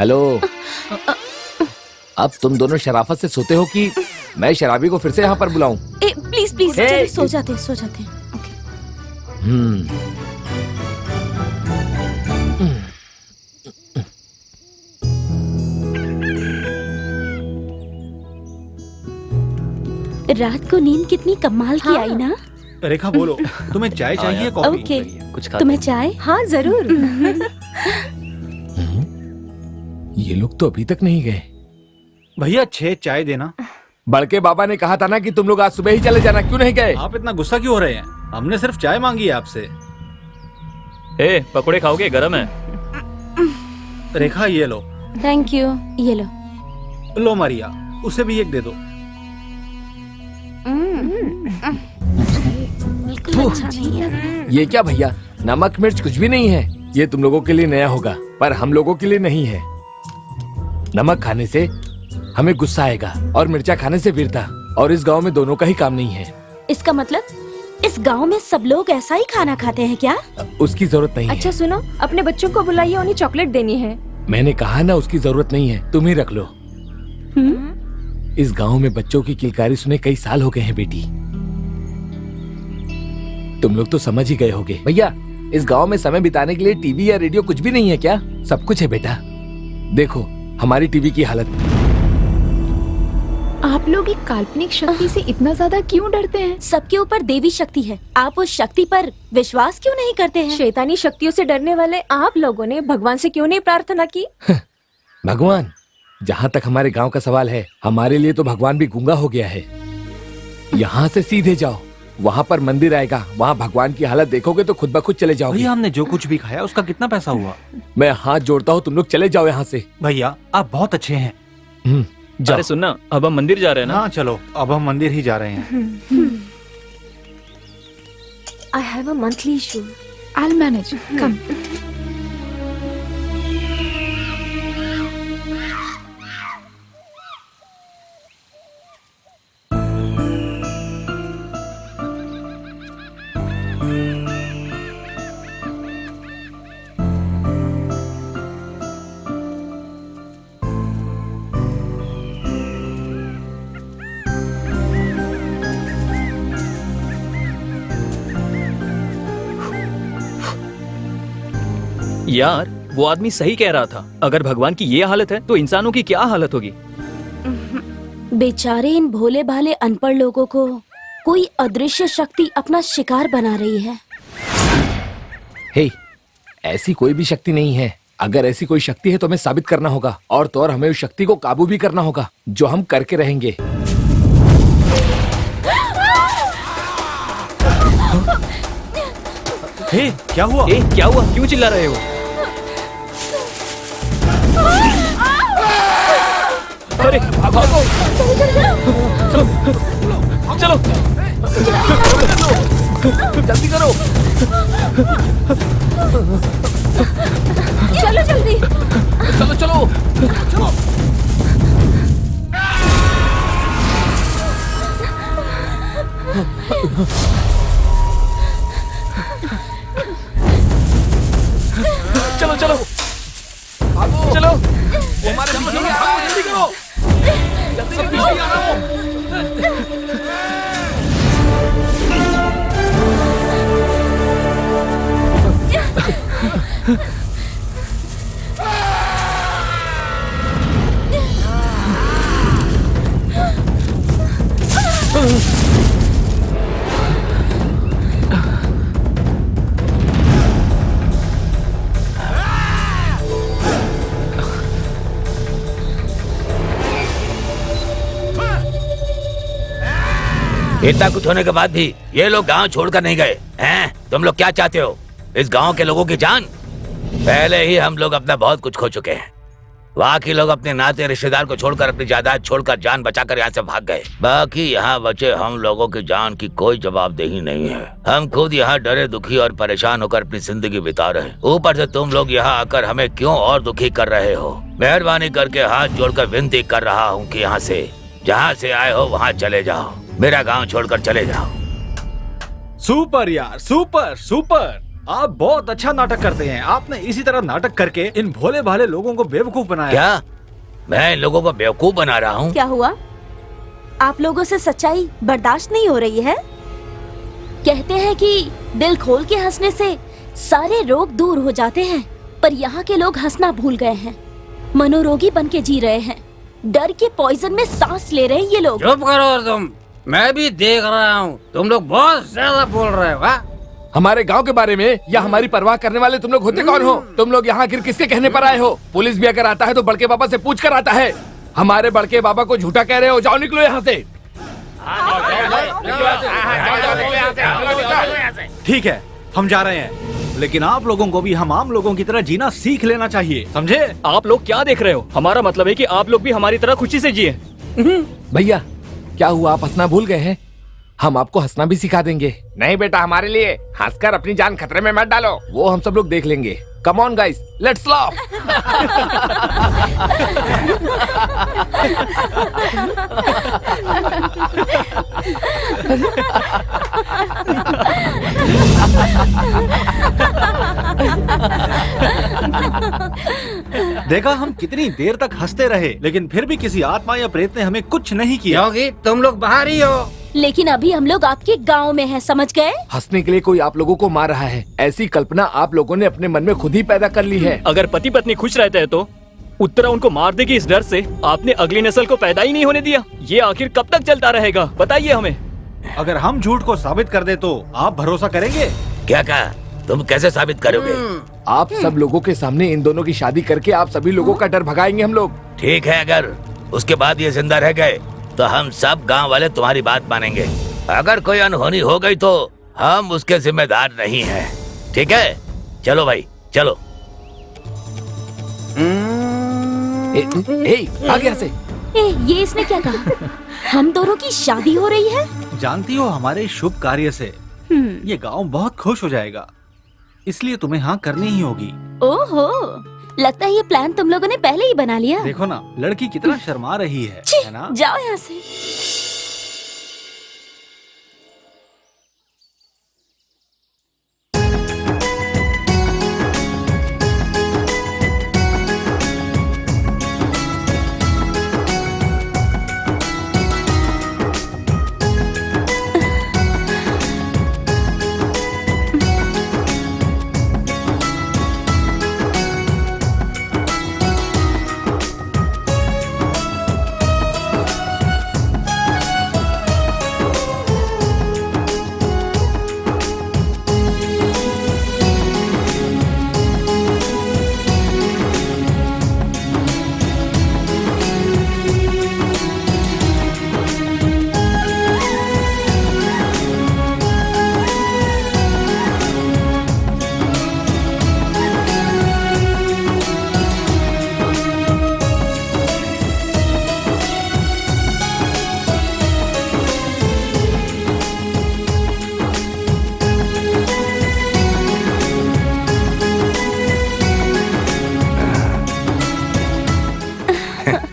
हेलो, अब तुम दोनों शराफत से सोते हो कि मैं शराबी को फिर से यहाँ पर बुलाऊं? ए, प्लीज प्लीज ए, चलो, सो जाते हैं, सो जाते हैं। ओके। रात को नींद कितनी कमाल की हाँ। आई ना। रेखा बोलो, तुम्हें चाय चाहिए कॉफी? ओके, कुछ खा तुम्हें चाय? हाँ जरूर। ये लोग तो अभी तक नहीं गए। भैया 6 चाय देना। बड़के बाबा ने कहा था ना कि तुम लोग आज सुबह ही चले जाना, क्यों नहीं गए? आप इतना गुस्सा क्यों हो रहे हैं? हमने सिर्फ चाय मांगी है आपसे। ए, पकोड़े खाओगे? गरम है। रेखा ये लो। थैंक यू, ये लो। लो मारिया, उसे भी एक दे दो। बिल्कुल अच्छा नहीं है। ये क्या भैया, नमक मिर्च कुछ भी नहीं है। ये तुम लोगों के लिए नया होगा, पर हम लोगों के लिए नहीं है। नमक खाने से हमें गुस्सा आएगा और मिर्चा खाने से वीरता, और इस गांव में दोनों का ही काम नहीं है। इसका मतलब इस गांव में सब लोग ऐसा ही खाना खाते हैं क्या? उसकी जरूरत नहीं अच्छा सुनो, अपने बच्चों को बुलाइए, उन्हें चॉकलेट देनी है। है। मैंने कहा ना, उसकी जरूरत नहीं है, तुम ही रख लो। इस गांव में बच्चों की किलकारी सुने कई साल हो गए हैं बेटी। तुम लोग तो समझ ही गए होगे। भैया, इस गांव में समय बिताने के लिए टीवी या रेडियो कुछ भी नहीं है क्या? सब कुछ है बेटा। देखो हमारी टीवी की हालत। आप लोग एक काल्पनिक शक्ति से इतना ज्यादा क्यों डरते हैं? सबके ऊपर देवी शक्ति है, आप उस शक्ति पर विश्वास क्यों नहीं करते हैं? शैतानी शक्तियों से डरने वाले आप लोगों ने भगवान से क्यों नहीं प्रार्थना की? भगवान, जहाँ तक हमारे गांव का सवाल है, हमारे लिए तो भगवान भी गूंगा हो गया है। यहाँ से सीधे जाओ, वहाँ पर मंदिर आएगा, वहाँ भगवान की हालत देखोगे तो खुद ब खुद चले जाओगे। भैया हमने जो कुछ भी खाया उसका कितना पैसा हुआ? मैं हाथ जोड़ता हूँ, तुम लोग चले जाओ यहाँ से। भैया आप बहुत अच्छे हैं। जाओ। अरे सुनना, अब हम मंदिर जा रहे हैं ना? हाँ चलो, अब हम मंदिर ही जा रहे हैं। I have a monthly issue. I'll manage. Come. यार, वो आदमी सही कह रहा था। अगर भगवान की ये हालत है तो इंसानों की क्या हालत होगी? बेचारे इन भोले भाले अनपढ़ लोगों को कोई अदृश्य शक्ति अपना शिकार बना रही है। हे, ऐसी कोई भी शक्ति नहीं है। अगर ऐसी कोई शक्ति है तो हमें साबित करना होगा, और तो और हमें उस शक्ति को काबू भी करना होगा, जो हम करके रहेंगे। हे, क्या हुआ? ए, क्या हुआ? क्यों चिल्ला रहे हो? अरे भागो! चलो, चलो। जल्दी करो। चलो जल्दी। चलो चलो। चलो चलो भागो। चलो। वो हमारे पीछे आ रहा है, जल्दी करो। जल्दी से पीछे आ रहा हूँ। इतना कुछ होने के बाद भी ये लोग गांव छोड़कर नहीं गए हैं? तुम लोग क्या चाहते हो? इस गांव के लोगों की जान? पहले ही हम लोग अपना बहुत कुछ खो चुके हैं। वहाँ के लोग अपने नाते रिश्तेदार को छोड़कर, अपनी जायदाद छोड़कर, जान बचाकर यहाँ से भाग गए। बाकी यहाँ बचे हम लोगों की जान की कोई जवाबदेही नहीं है। हम खुद यहाँ डरे, दुखी और परेशान होकर अपनी जिंदगी बिता रहे। ऊपर से तुम लोग यहाँ आकर हमें क्यों और दुखी कर रहे हो? मेहरबानी करके हाथ जोड़कर विनती कर रहा हूँ कि यहाँ से, जहाँ से आए हो वहाँ चले जाओ। मेरा गाँव छोड़कर चले जाओ। सुपर यार, सुपर सुपर। आप बहुत अच्छा नाटक करते हैं। आपने इसी तरह नाटक करके इन भोले भाले लोगों को बेवकूफ बनाया। क्या मैं इन लोगों को बेवकूफ बना रहा हूँ? क्या हुआ? आप लोगों से सच्चाई बर्दाश्त नहीं हो रही है? कहते हैं कि दिल खोल के हंसने से सारे रोग दूर हो जाते हैं, पर यहाँ के लोग हंसना भूल गए हैं। मनोरोगी बन के जी रहे हैं। डर के पॉइजन में सांस ले रहे हैं ये लोग। चुप करो तुम, मैं भी देख रहा हूँ। तुम लोग बहुत ज्यादा बोल रहे हो। हाँ? हमारे गांव के बारे में या हमारी परवाह करने वाले तुम लोग होते कौन हो? तुम लोग यहाँ आखिर किसके कहने पर आए हो? पुलिस भी अगर आता है तो बड़के बाबा से पूछ कर आता है। हमारे बड़के बाबा को झूठा कह रहे हो। जाओ, निकलो यहाँ से। ठीक है, हम जा रहे हैं, लेकिन आप लोगों को भी हम आम लोगों की तरह जीना सीख लेना चाहिए, समझे? आप लोग क्या देख रहे हो? हमारा मतलब है कि आप लोग भी हमारी तरह खुशी से जिए। भैया क्या हुआ, आप हंसना भूल गए हैं? हम आपको हंसना भी सिखा देंगे। नहीं बेटा, हमारे लिए हंसकर अपनी जान खतरे में मत डालो। वो हम सब लोग देख लेंगे। Come on guys, let's laugh. देखा, हम कितनी देर तक हंसते रहे, लेकिन फिर भी किसी आत्मा या प्रेत ने हमें कुछ नहीं किया। क्योंकि तुम लोग बाहर ही हो। लेकिन अभी हम लोग आपके गांव में हैं, समझ गए? हंसने के लिए कोई आप लोगों को मार रहा है, ऐसी कल्पना आप लोगों ने अपने मन में खुद ही पैदा कर ली है। अगर पति पत्नी खुश रहते हैं तो उत्तरा उनको मार देगी। इस डर से आपने अगली नस्ल को पैदा ही नहीं होने दिया। ये आखिर कब तक चलता रहेगा, बताइए हमें। अगर हम झूठ को साबित कर दे तो आप भरोसा करेंगे? क्या कहा? तुम कैसे साबित करोगे? आप सब लोगों के सामने इन दोनों की शादी करके आप सभी लोगों का डर भगाएंगे हम लोग। ठीक है, अगर उसके बाद ये जिंदा रह गए तो हम सब गांव वाले तुम्हारी बात मानेंगे। अगर कोई अनहोनी हो गई तो हम उसके जिम्मेदार नहीं हैं। ठीक है, चलो भाई चलो। आ गया से। ये इसने क्या कहा? हम दोनों की शादी हो रही है? जानती हो, हमारे शुभ कार्य से ये गांव बहुत खुश हो जाएगा, इसलिए तुम्हें हाँ करनी ही होगी। ओहो, लगता है ये प्लान तुम लोगों ने पहले ही बना लिया। देखो ना, लड़की कितना शर्मा रही है ना? जाओ यहाँ से।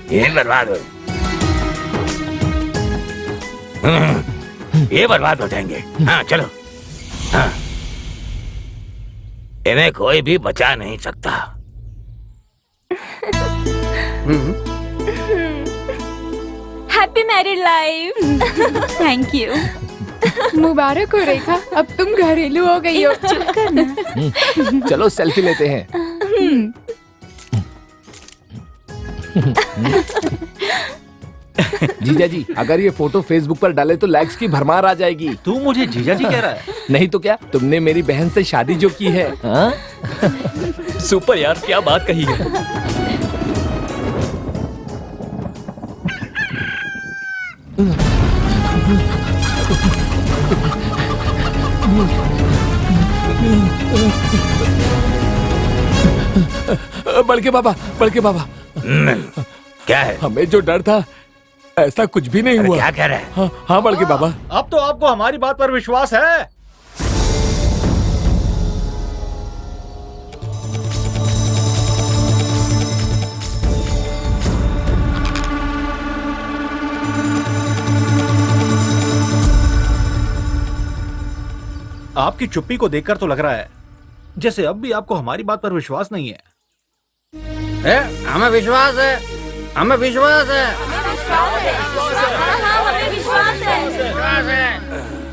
ये बर्बाद हो ये बर्बाद हो जाएंगे। हाँ चलो। हाँ इन्हें कोई भी बचा नहीं सकता। Happy married life. Thank you. मुबारक हो रेखा, अब तुम घरेलू हो गई हो। चुप करना। चलो सेल्फी लेते हैं। जीजा जी, अगर ये फोटो फेसबुक पर डाले तो लाइक्स की भरमार आ जाएगी। तू मुझे जीजा जी कह रहा है? नहीं तो क्या, तुमने मेरी बहन से शादी जो की है। हाँ? सुपर यार, क्या बात कही है। बड़के बाबा, बड़के बाबा, क्या है? हमें जो डर था ऐसा कुछ भी नहीं अरे हुआ। क्या कह रहा है? हाँ, हाँ बड़के बाबा। अब तो आपको हमारी बात पर विश्वास है। आपकी चुप्पी को देखकर तो लग रहा है जैसे अब भी आपको हमारी बात पर विश्वास नहीं है। हमें विश्वास है, हमें विश्वास है।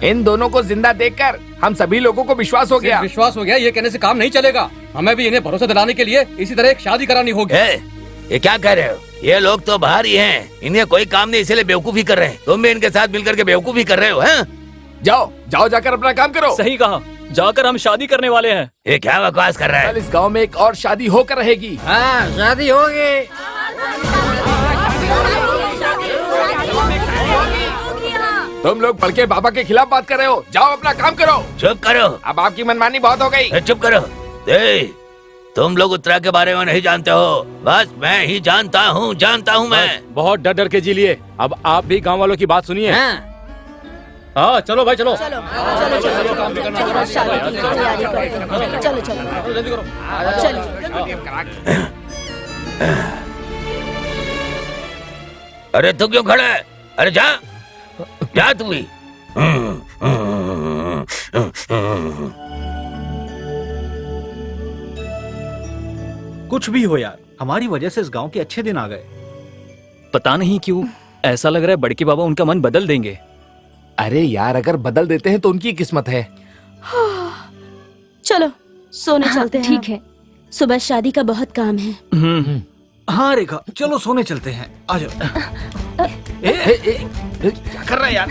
इन दोनों को जिंदा देखकर हम सभी लोगों को विश्वास हो गया। विश्वास हो गया, ये कहने से काम नहीं चलेगा। हमें भी इन्हें भरोसा दिलाने के लिए इसी तरह एक शादी करानी होगी। ये क्या कह रहे हो? ये लोग तो बाहर ही हैं, इन्हें कोई काम नहीं, इसलिए बेवकूफी कर रहे हैं। तुम भी इनके साथ मिलकर के बेवकूफी कर रहे हो। हैं? जाओ जाओ, जाकर अपना काम करो। सही कहा, जाकर हम शादी करने वाले हैं। ये क्या बकवास कर रहा कल है? इस गांव में एक और शादी होकर रहेगी। हाँ, शादी होगी। तुम लोग बड़के बाबा के खिलाफ बात कर रहे हो, जाओ अपना काम करो। चुप करो। अब आपकी मनमानी बहुत हो गई। चुप करो। तुम लोग उत्तरा के बारे में नहीं जानते हो, बस मैं ही जानता हूँ मैं। बहुत डर डर के जी लिए, अब आप भी गांव वालों की बात सुनिए। हाँ चलो भाई, चलो। चलो शादी की तैयारी करते हैं। चलो चलो। अरे तू क्यों खड़ा है? अरे जा जा तू भी। कुछ भी हो यार, हमारी वजह से इस गांव के अच्छे दिन आ गए। पता नहीं क्यों ऐसा लग रहा है बड़के बाबा उनका मन बदल देंगे। अरे यार, अगर बदल देते हैं तो उनकी किस्मत है। चलो सोने चलते हैं। ठीक है। सुबह शादी का बहुत काम है। हाँ रेखा, चलो सोने चलते हैं। आ जाओ। क्या कर रहा है यार?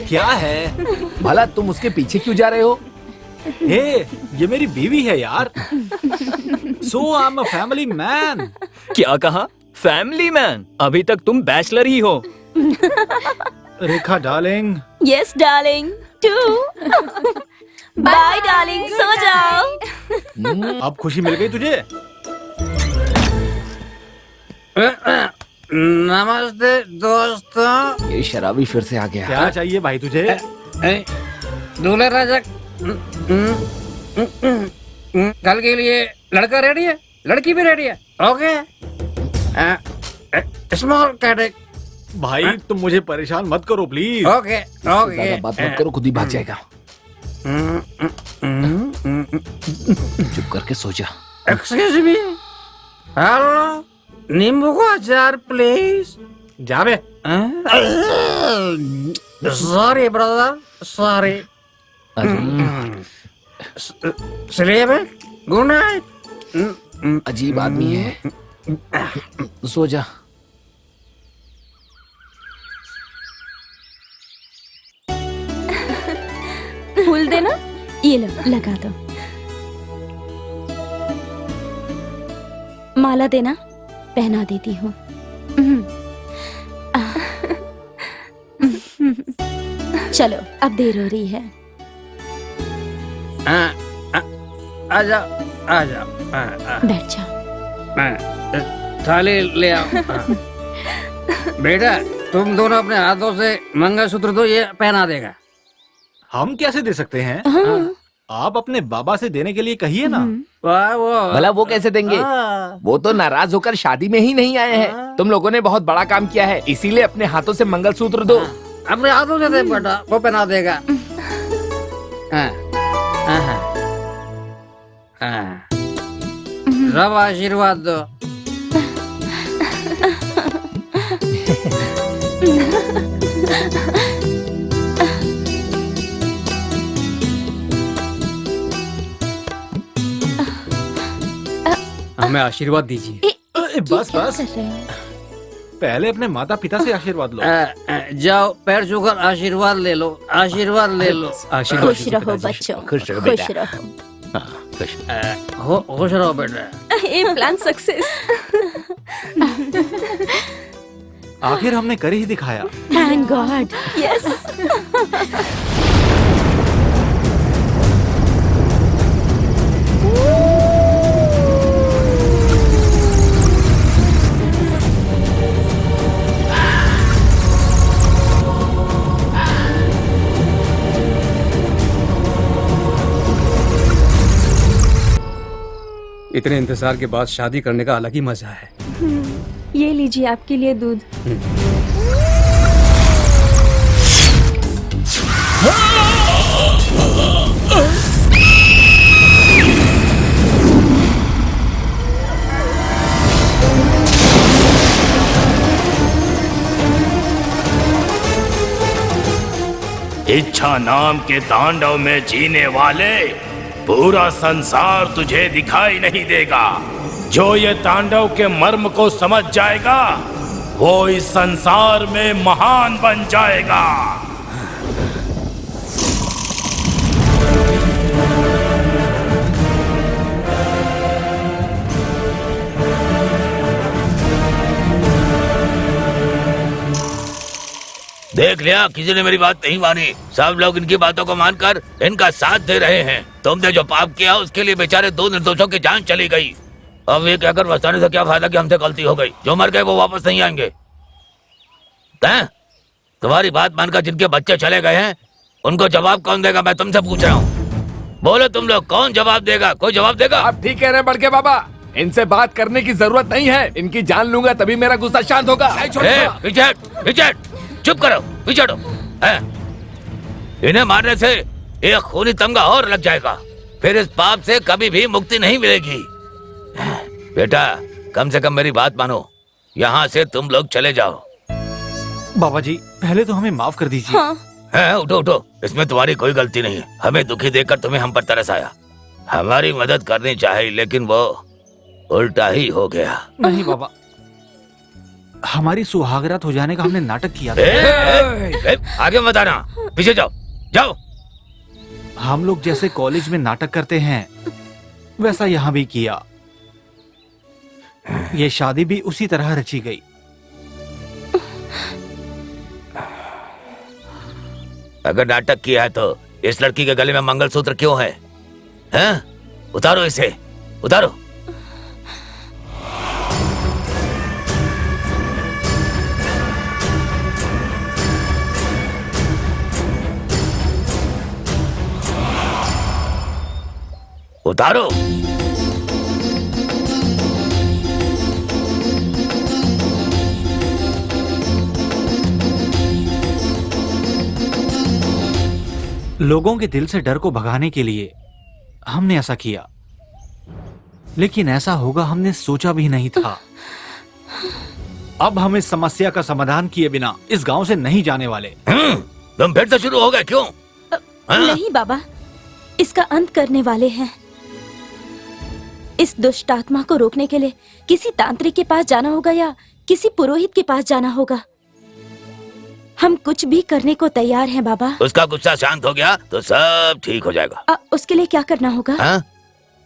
क्या है? भला तुम उसके पीछे क्यों जा रहे हो? ये मेरी बीवी है यार। So I am a family man. क्या कहा? Family man? अभी तक तुम बैचलर ही हो। Rekha darling. Yes darling, too. Bye darling, सो जाओ। अब खुशी मिल गई तुझे? नमस्ते दोस्तों। ये शराबी फिर से आ गया। क्या चाहिए भाई तुझे? दूल्हे राजा, कल के लिए लड़का रेडी है, लड़की भी रेडी है। ओके, स्मॉल कैटेक। भाई तुम मुझे परेशान मत करो प्लीज। ओके ओके, ज्यादा बात मत करो, खुद ही भाग जाएगा। चुप करके सो जा। एक्सक्यूज मी, हेलो, नींबू का अचार प्लीज। जावे। Sorry brother, sorry. Sleep, good night. अजीब आदमी है। सो जा। फूल देना, ये लो लगा दो। माला देना, पहना देती हूँ। चलो अब देर हो रही है। आ जाओ, आ जाओ। बैठ जाओ। थाली ले आओ। बेटा, तुम दोनों अपने हाथों से मंगलसूत्र दो, ये पहना देगा। हम कैसे दे सकते हैं? आप अपने बाबा से देने के लिए कहिए ना। वाह, वो भला वो कैसे देंगे? वो तो नाराज होकर शादी में ही नहीं आए हैं। तुम लोगों ने बहुत बड़ा काम किया है, इसीलिए अपने हाथों से मंगलसूत्र दो। अपने हाथों से दे बेटा, वो पहना देगा। हाँ, हाँ, हाँ, हाँ। सब आशीर्वाद दो। हमें आशीर्वाद दीजिए। बस बस, पहले अपने माता पिता से आशीर्वाद लो। जाओ पैर छूकर आशीर्वाद ले लो, आशीर्वाद ले लो। आशीर्वाद खुश रहो बच्चों, खुश रहो खुश बेटा। रहो। खुश रहो बेटा। ये प्लान सक्सेस। आखिर हमने कर ही दिखाया। Thank God. यस। इतने इंतजार के बाद शादी करने का अलग ही मजा है। ये लीजिए आपके लिए दूध। इच्छा नाम के तांडव में जीने वाले पूरा संसार तुझे दिखाई नहीं देगा। जो ये तांडव के मर्म को समझ जाएगा वो इस संसार में महान बन जाएगा। देख लिया, किसी ने मेरी बात नहीं मानी। सब लोग इनकी बातों को मानकर इनका साथ दे रहे हैं। तुमने जो पाप किया उसके लिए बेचारे 2 निर्दोषों की जान चली गई। अब ये कहकर बताने से क्या फायदा कि हमसे गलती हो गई। जो मर गए वो वापस नहीं आएंगे। तुम्हारी बात मानकर जिनके बच्चे चले गए हैं उनको जवाब कौन देगा? मैं तुमसे पूछ रहा हूँ। बोलो तुम लोग, कौन जवाब देगा? कोई जवाब देगा? आप ठीक कह रहे हैं बड़के बाबा, इनसे बात करने की जरूरत नहीं है। इनकी जान लूंगा तभी मेरा गुस्सा शांत होगा। पीछे पीछे, चुप करो, पीछे हटो। इन्हें मारने से एक खूनी तमगा और लग जाएगा, फिर इस पाप से कभी भी मुक्ति नहीं मिलेगी। बेटा, कम से कम मेरी बात मानो, यहाँ से तुम लोग चले जाओ। बाबा जी, पहले तो हमें माफ कर दीजिए। हाँ। उठो उठो, इसमें तुम्हारी कोई गलती नहीं है। हमें दुखी देखकर तुम्हें हम पर तरस आया। हमारी मदद करनी चाहिए लेकिन वो उल्टा ही हो गया। नहीं बाबा, हमारी सुहागरात हो जाने का हमने नाटक किया था। आगे मत आना, पीछे जाओ जाओ। हम लोग जैसे कॉलेज में नाटक करते हैं वैसा यहाँ भी किया। ये शादी भी उसी तरह रची गई। अगर नाटक किया है तो इस लड़की के गले में मंगलसूत्र क्यों है? हैं? उतारो इसे, उतारो। उतारो। लोगों के दिल से डर को भगाने के लिए हमने ऐसा किया, लेकिन ऐसा होगा हमने सोचा भी नहीं था। अब हम इस समस्या का समाधान किए बिना इस गांव से नहीं जाने वाले। तुम फिर से शुरू हो गए क्यों? नहीं बाबा, इसका अंत करने वाले हैं। इस दुष्ट आत्मा को रोकने के लिए किसी तांत्रिक के पास जाना होगा या किसी पुरोहित के पास जाना होगा। हम कुछ भी करने को तैयार हैं बाबा। उसका गुस्सा शांत हो गया तो सब ठीक हो जाएगा। उसके लिए क्या करना होगा?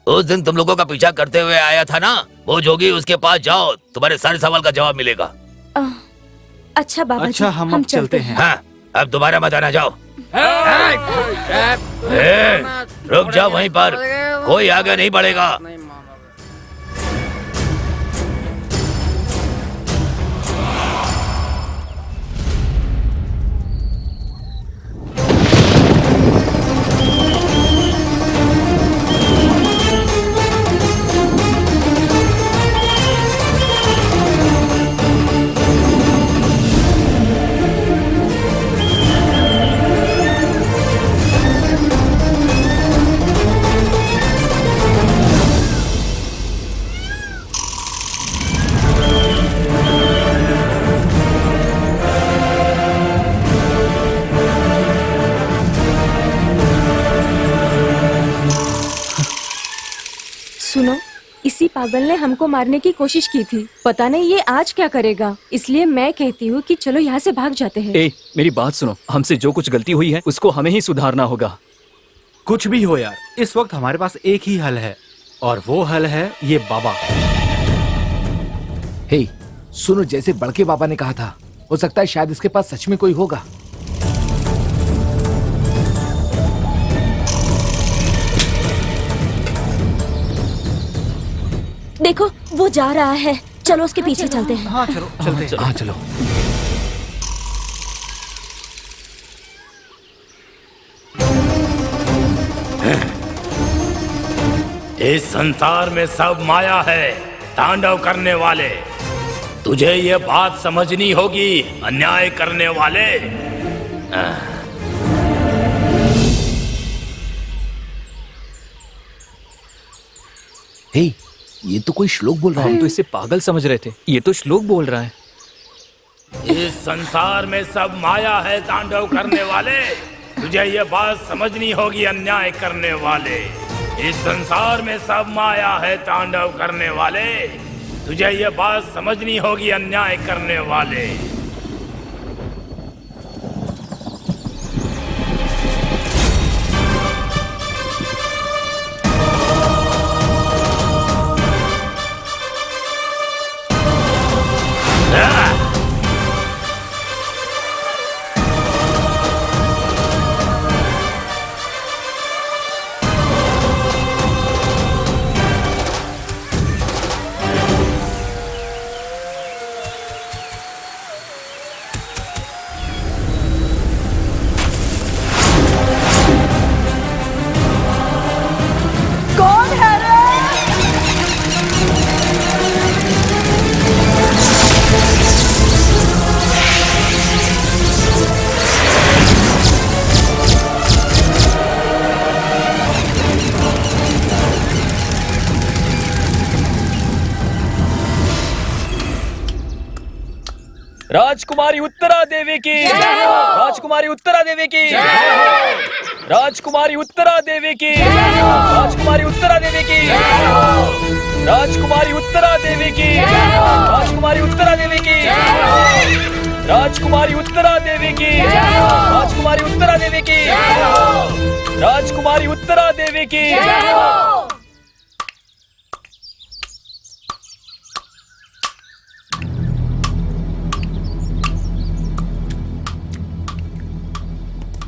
उस दिन तुम लोगों का पीछा करते हुए आया था ना वो जोगी, उसके पास जाओ, तुम्हारे सारे सवाल का जवाब मिलेगा। अच्छा बाबा अच्छा, जी, हम चलते हैं। हाँ, अब दोबारा मत आना, जाओ। रुक जाओ वहीं पर, कोई आगे नहीं बढ़ेगा। पागल ने हमको मारने की कोशिश की थी। पता नहीं ये आज क्या करेगा, इसलिए मैं कहती हूँ कि चलो यहाँ से भाग जाते हैं। ए, मेरी बात सुनो, हमसे जो कुछ गलती हुई है उसको हमें ही सुधारना होगा। कुछ भी हो यार, इस वक्त हमारे पास एक ही हल है और वो हल है ये बाबा। हे, सुनो, जैसे बड़के बाबा ने कहा था, हो सकता है शायद इसके पास सच में कोई होगा। देखो वो जा रहा है, चलो उसके पीछे चलते हैं। हाँ चलो, चलते हैं। हाँ चलो। इस संसार में सब माया है, तांडव करने वाले। तुझे ये बात समझनी होगी, अन्याय करने वाले। हे, ये तो कोई श्लोक बोल रहा हम है। तो इसे पागल समझ रहे थे, ये तो श्लोक बोल रहा है। इस संसार में सब माया है, तांडव करने वाले। तुझे ये बात समझनी होगी, अन्याय करने वाले। इस संसार में सब माया है, तांडव करने वाले। तुझे ये बात समझनी होगी, अन्याय करने वाले। राजकुमारी उत्तरा देवी की, राजकुमारी उत्तरा देवी की, राजकुमारी उत्तरा देवी की, राजकुमारी उत्तरा देवी की, राजकुमारी उत्तरा देवी की, राजकुमारी उत्तरा देवी की, राजकुमारी उत्तरा देवी की, राजकुमारी उत्तरा देवी की, राजकुमारी उत्तरा देवी की।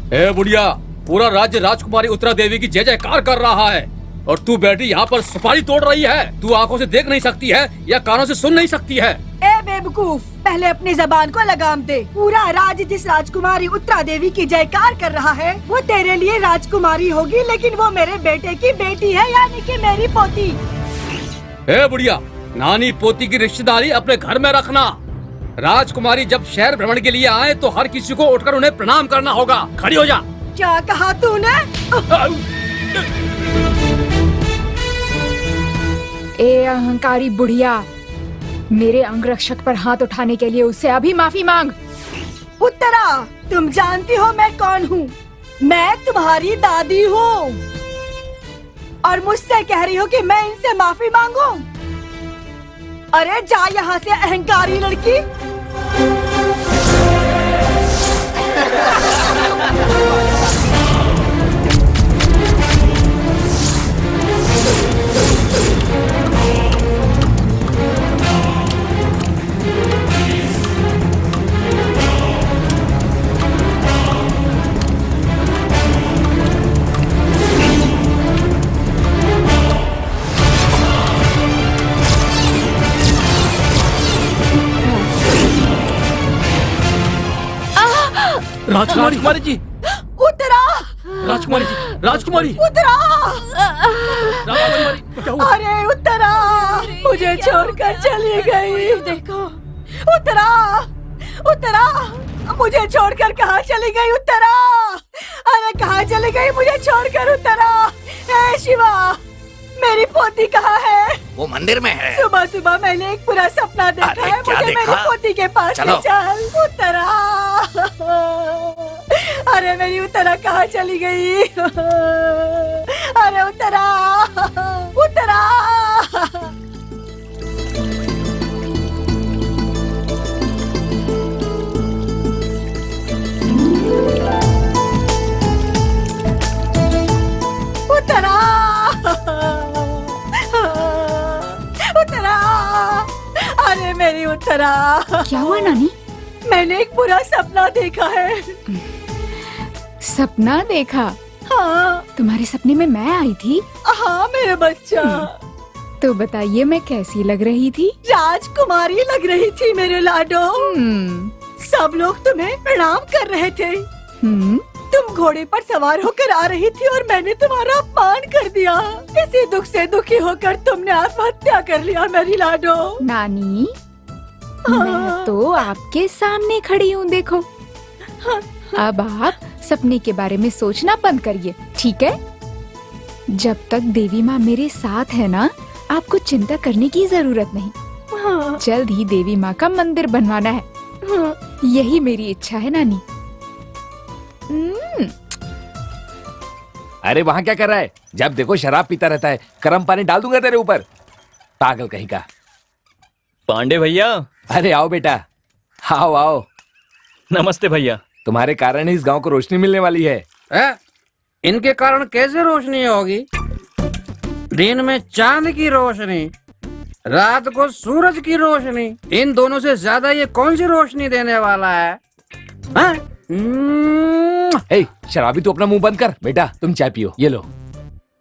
ए बुढ़िया, पूरा राज्य राजकुमारी उत्तरा देवी की जय जयकार कर रहा है और तू बैठी यहाँ पर सुपारी तोड़ रही है। तू आंखों से देख नहीं सकती है या कानों से सुन नहीं सकती है? ए बेवकूफ, पहले अपनी जबान को लगाम दे। पूरा राज्य जिस राजकुमारी उत्तरा देवी की जयकार कर रहा है वो तेरे लिए राजकुमारी होगी, लेकिन वो मेरे बेटे की बेटी है, यानी कि मेरी पोती। ए बुढ़िया, नानी पोती की रिश्तेदारी अपने घर में रखना। राजकुमारी जब शहर भ्रमण के लिए आए तो हर किसी को उठकर उन्हें प्रणाम करना होगा। खड़ी हो जा। क्या कहा तूने? ए अहंकारी बुढ़िया, मेरे अंगरक्षक पर हाथ उठाने के लिए उससे अभी माफी मांग। उत्तरा, तुम जानती हो मैं कौन हूँ? मैं तुम्हारी दादी हूँ और मुझसे कह रही हो कि मैं इनसे माफी मांगू? अरे जा यहाँ से अहंकारी लड़की। राजकुमारी जी, उत्तरा, राजकुमारी जी, राजकुमारी, उत्तरा, राजकुमारी, क्या हुआ? अरे उत्तरा, मुझे छोड़कर चली गई। देखो उत्तरा, उत्तरा, मुझे छोड़कर कहाँ चली गई उत्तरा? अरे कहाँ चली गई मुझे छोड़कर उत्तरा? हे शिवा, मेरी पोती कहाँ है? वो मंदिर में है। सुबह सुबह मैंने एक पूरा सपना देखा अरे है। क्या मुझे मेरी देखा? पोती के पास ले चल। उत्तरा, अरे मेरी उत्तरा कहाँ चली गई? अरे उत्तरा, उत्तरा। उत्तरा, उत्तरा, अरे मेरी उत्तरा, क्या हुआ नानी? मैंने एक बुरा सपना देखा है। सपना देखा? हाँ तुम्हारे सपने में मैं आई थी? हाँ मेरे बच्चा, तो बताइए मैं कैसी लग रही थी? राजकुमारी लग रही थी मेरे लाडो। हम्म, सब लोग तुम्हें प्रणाम कर रहे थे। हम्म, तुम घोड़े पर सवार होकर आ रही थी और मैंने तुम्हारा अपमान कर दिया। इसी दुख से दुखी होकर तुमने आत्महत्या कर लिया मेरी लाडो। नानी, हाँ। मैं तो आपके सामने खड़ी हूँ, देखो। अब आप सपने के बारे में सोचना बंद करिए, ठीक है? जब तक देवी माँ मेरे साथ है ना, आपको चिंता करने की जरूरत नहीं। हाँ। जल्द ही देवी माँ का मंदिर बनवाना है। हाँ। यही मेरी इच्छा है नानी। अरे वहां क्या कर रहा है? जब देखो शराब पीता रहता है। गर्म पानी डाल दूंगा तेरे ऊपर, पागल कहीं का। पांडे भैया। अरे आओ बेटा, आओ आओ। नमस्ते भैया। तुम्हारे कारण ही इस गांव को रोशनी मिलने वाली है। इनके कारण कैसे रोशनी होगी? दिन में चांद की रोशनी, रात को सूरज की रोशनी, इन दोनों से ज्यादा ये कौन सी रोशनी देने वाला है? हाँ? ए, शराबी तू अपना मुंह बंद कर। बेटा तुम चाय पियो, ये लो।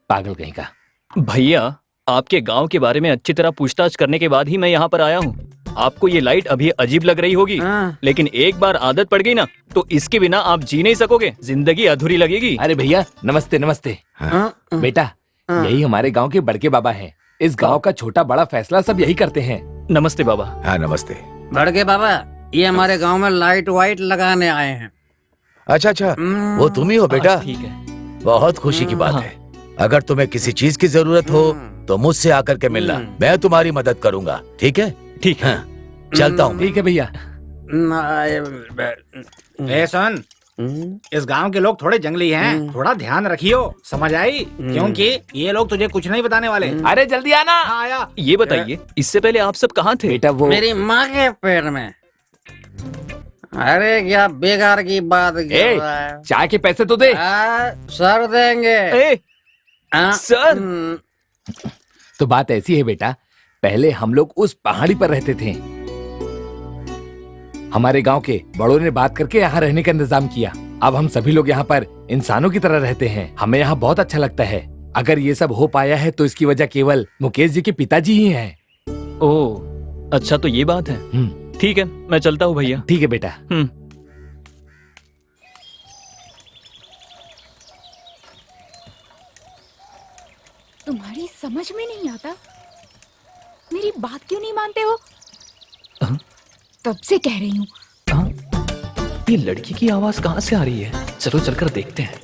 पागल कहीं का। भैया, आपके गांव के बारे में अच्छी तरह पूछताछ करने के बाद ही मैं यहाँ पर आया हूँ। आपको ये लाइट अभी अजीब लग रही होगी, लेकिन एक बार आदत पड़ गई ना, तो इसके बिना आप जी नहीं सकोगे। जिंदगी अधूरी लगेगी। अरे भैया नमस्ते नमस्ते। बेटा यही हमारे गांव के बड़के बाबा हैं। इस गांव का छोटा बड़ा फैसला सब यही करते हैं। नमस्ते बाबा। हाँ नमस्ते। बड़के बाबा, ये हमारे गांव में लाइट वाइट लगाने आए हैं। अच्छा अच्छा, वो तुम ही हो बेटा? ठीक है। बहुत खुशी की बात हाँ। है। अगर तुम्हें किसी चीज की जरूरत हो तो मुझसे आकर के मिलना, मैं तुम्हारी मदद करूंगा। ठीक है? ठीक है। हाँ, चलता हूँ। ठीक है भैया। ए सुन, इस गांव के लोग थोड़े जंगली हैं, थोड़ा ध्यान रखियो, समझ आई? क्योंकि ये लोग तुझे कुछ नहीं बताने वाले। अरे जल्दी आना। आया। ये बताइए, इससे पहले आप सब कहाँ थे? बेटा वो मेरी माँ के पेट में। अरे क्या बेकार की बात कर रहा है? चाय के पैसे तो दे। सर देंगे। सर। तो बात ऐसी है बेटा, पहले हम लोग उस पहाड़ी पर रहते थे। हमारे गांव के बड़ों ने बात करके यहाँ रहने का इंतजाम किया। अब हम सभी लोग यहाँ पर इंसानों की तरह रहते हैं। हमें यहाँ बहुत अच्छा लगता है। अगर ये सब हो पाया है तो इसकी वजह केवल मुकेश जी के पिताजी ही हैं। ओह, अच्छा तो ये बात है। ठीक है, मैं चलता हूँ भैया। ठीक है बेटा। तुम्हारी समझ में नहीं आता? मेरी बात क्यों नहीं मानते हो? तब से कह रही हूँ। ये लड़की की आवाज कहाँ से आ रही है? चलो चलकर देखते हैं।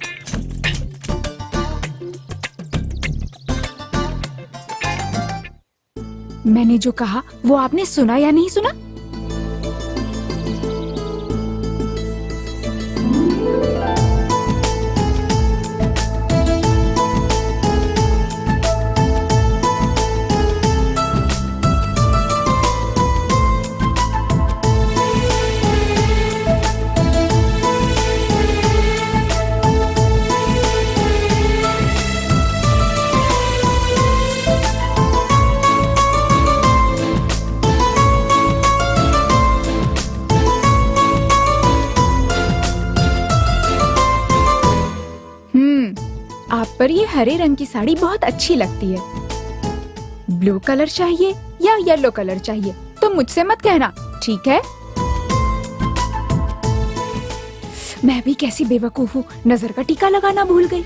मैंने जो कहा वो आपने सुना या नहीं सुना? आप पर ये हरे रंग की साड़ी बहुत अच्छी लगती है। ब्लू कलर चाहिए या येलो कलर चाहिए तो मुझसे मत कहना, ठीक है? मैं भी कैसी बेवकूफ हूँ, नजर का टीका लगाना भूल गई।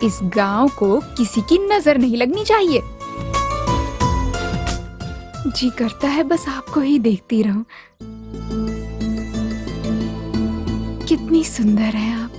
इस गांव को किसी की नजर नहीं लगनी चाहिए। जी करता है बस आपको ही देखती रहूं। कितनी सुंदर है आप।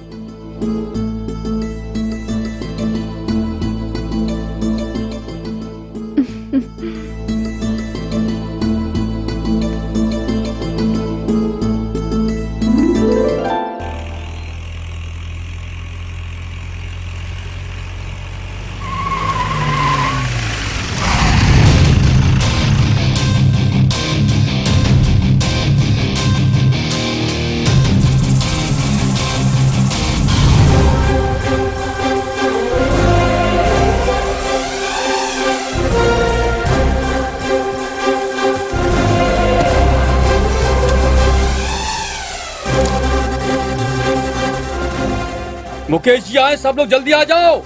मुकेश जी आए, सब लोग जल्दी आ जाओ।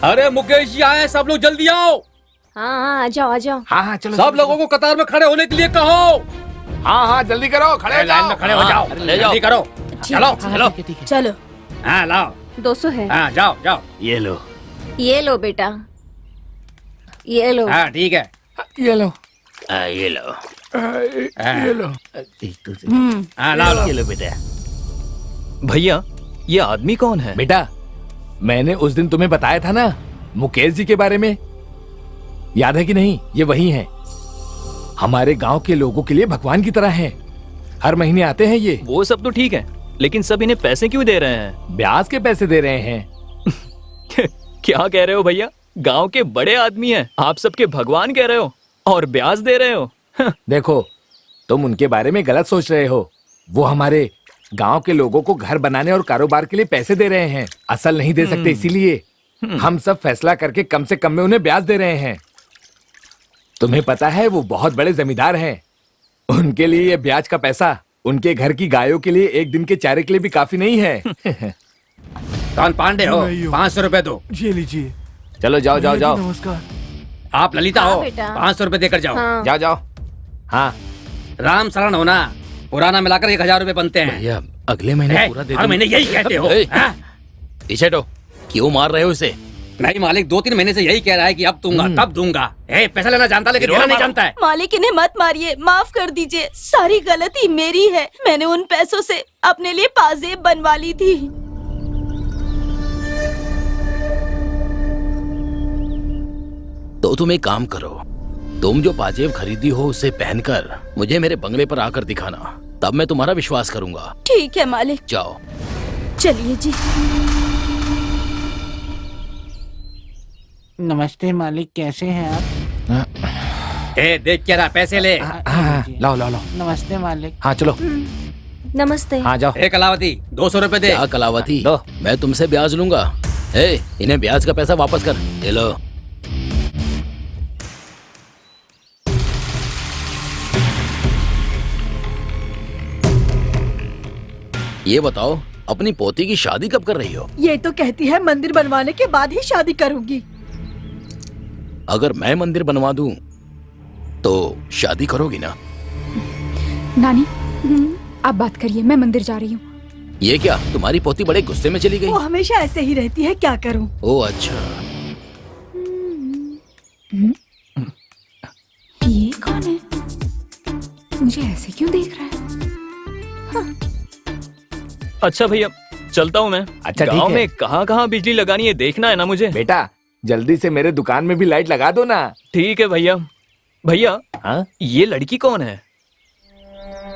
अरे मुकेश जी आए, सब लोग जल्दी आओ। हाँ आ जाओ आ जाओ। हाँ हाँ चलो सब लोगों को कतार में खड़े होने के लिए कहो। हाँ हाँ जल्दी करो, खड़े हो लाइन जाओ। में खड़े हो जाओ, जल्दी करो। चलो चलो, चलो हाँ लाओ, 200 है। हाँ जाओ जाओ। ये लो, ये लो बेटा, ये लो। हाँ ठीक है, ये लो, ये लो, ये लो। हाँ लाओ लाओ। ये लो बेटा। भैया ये आदमी कौन है? बेटा, मैंने उस दिन तुम्हें बताया था ना मुकेश जी के बारे में, याद है कि नहीं? ये वही हैं। हमारे गांव के लोगों के लिए भगवान की तरह हैं। हर महीने आते हैं ये। वो सब तो ठीक है, लेकिन सब इन्हें पैसे क्यों दे रहे हैं? ब्याज के पैसे दे रहे हैं। क्या कह रहे हो भैया? गांव के बड़े आदमी हैं, आप सबके भगवान कह रहे हो और ब्याज दे रहे हो? देखो, तुम उनके बारे में गलत सोच रहे हो। वो हमारे गांव के लोगों को घर बनाने और कारोबार के लिए पैसे दे रहे हैं। असल नहीं दे सकते, इसीलिए हम सब फैसला करके कम से कम में उन्हें ब्याज दे रहे हैं। तुम्हें पता है वो बहुत बड़े जमींदार हैं। उनके लिए ये ब्याज का पैसा उनके घर की गायों के लिए एक दिन के चारे के लिए भी काफी नहीं है। कौन पांडे हो? 500 रुपए दो। ये लीजिए। चलो जाओ जाओ जाओ नमस्कार। आप ललिता हाँ हो, बेटा। 500 रुपए देकर जाओ। हाँ। जाओ जाओ। हाँ राम शरण हो ना, पुराना मिलाकर 1000 रुपए बनते हैं। भैया अगले महीने पूरा दे हर महीने यही कहते हो। ए, हाँ? पीछे हटो, क्यों मार रहे हो इसे? नहीं मालिक, 2-3 महीने से यही कह रहा है कि अब दूंगा तब दूंगा। पैसा लेना जानता लेकिन देना नहीं जानता है। मालिक इन्हें मत मारिए, माफ कर दीजिए। सारी गलती मेरी है। मैंने उन पैसों से अपने लिए पाजेब बनवा ली थी। तो तुम एक काम करो, तुम जो पाजेब खरीदी हो उसे पहनकर मुझे मेरे बंगले पर आकर दिखाना, तब मैं तुम्हारा विश्वास करूंगा। ठीक है मालिक, जाओ। चलिए जी। नमस्ते मालिक, कैसे हैं आप? देख क्या रहा, पैसे ले। हाँ, लाओ लाओ लाओ। नमस्ते मालिक। हाँ चलो। नमस्ते। हाँ जाओ। कलावती 200 रुपए दे। क्या कलावती? दो। मैं तुमसे ब्याज लूंगा। इन्हें ब्याज का पैसा वापस कर। ये लो। ये बताओ, अपनी पोती की शादी कब कर रही हो? ये तो कहती है मंदिर बनवाने के बाद ही शादी करूंगी। अगर मैं मंदिर बनवा दूं तो शादी करोगी ना? नानी आप बात करिए, मैं मंदिर जा रही हूँ। ये क्या, तुम्हारी पोती बड़े गुस्से में चली गई? वो हमेशा ऐसे ही रहती है, क्या करूं? ओह अच्छा। ये कौन है? मुझे ऐसे क्यों देख रहा है? अच्छा भैया चलता हूँ मैं। अच्छा, ठीक गांव है। में कहाँ कहाँ बिजली लगानी है देखना है ना मुझे। बेटा जल्दी से मेरे दुकान में भी लाइट लगा दो ना। ठीक है भैया। भैया हाँ? ये लड़की कौन है?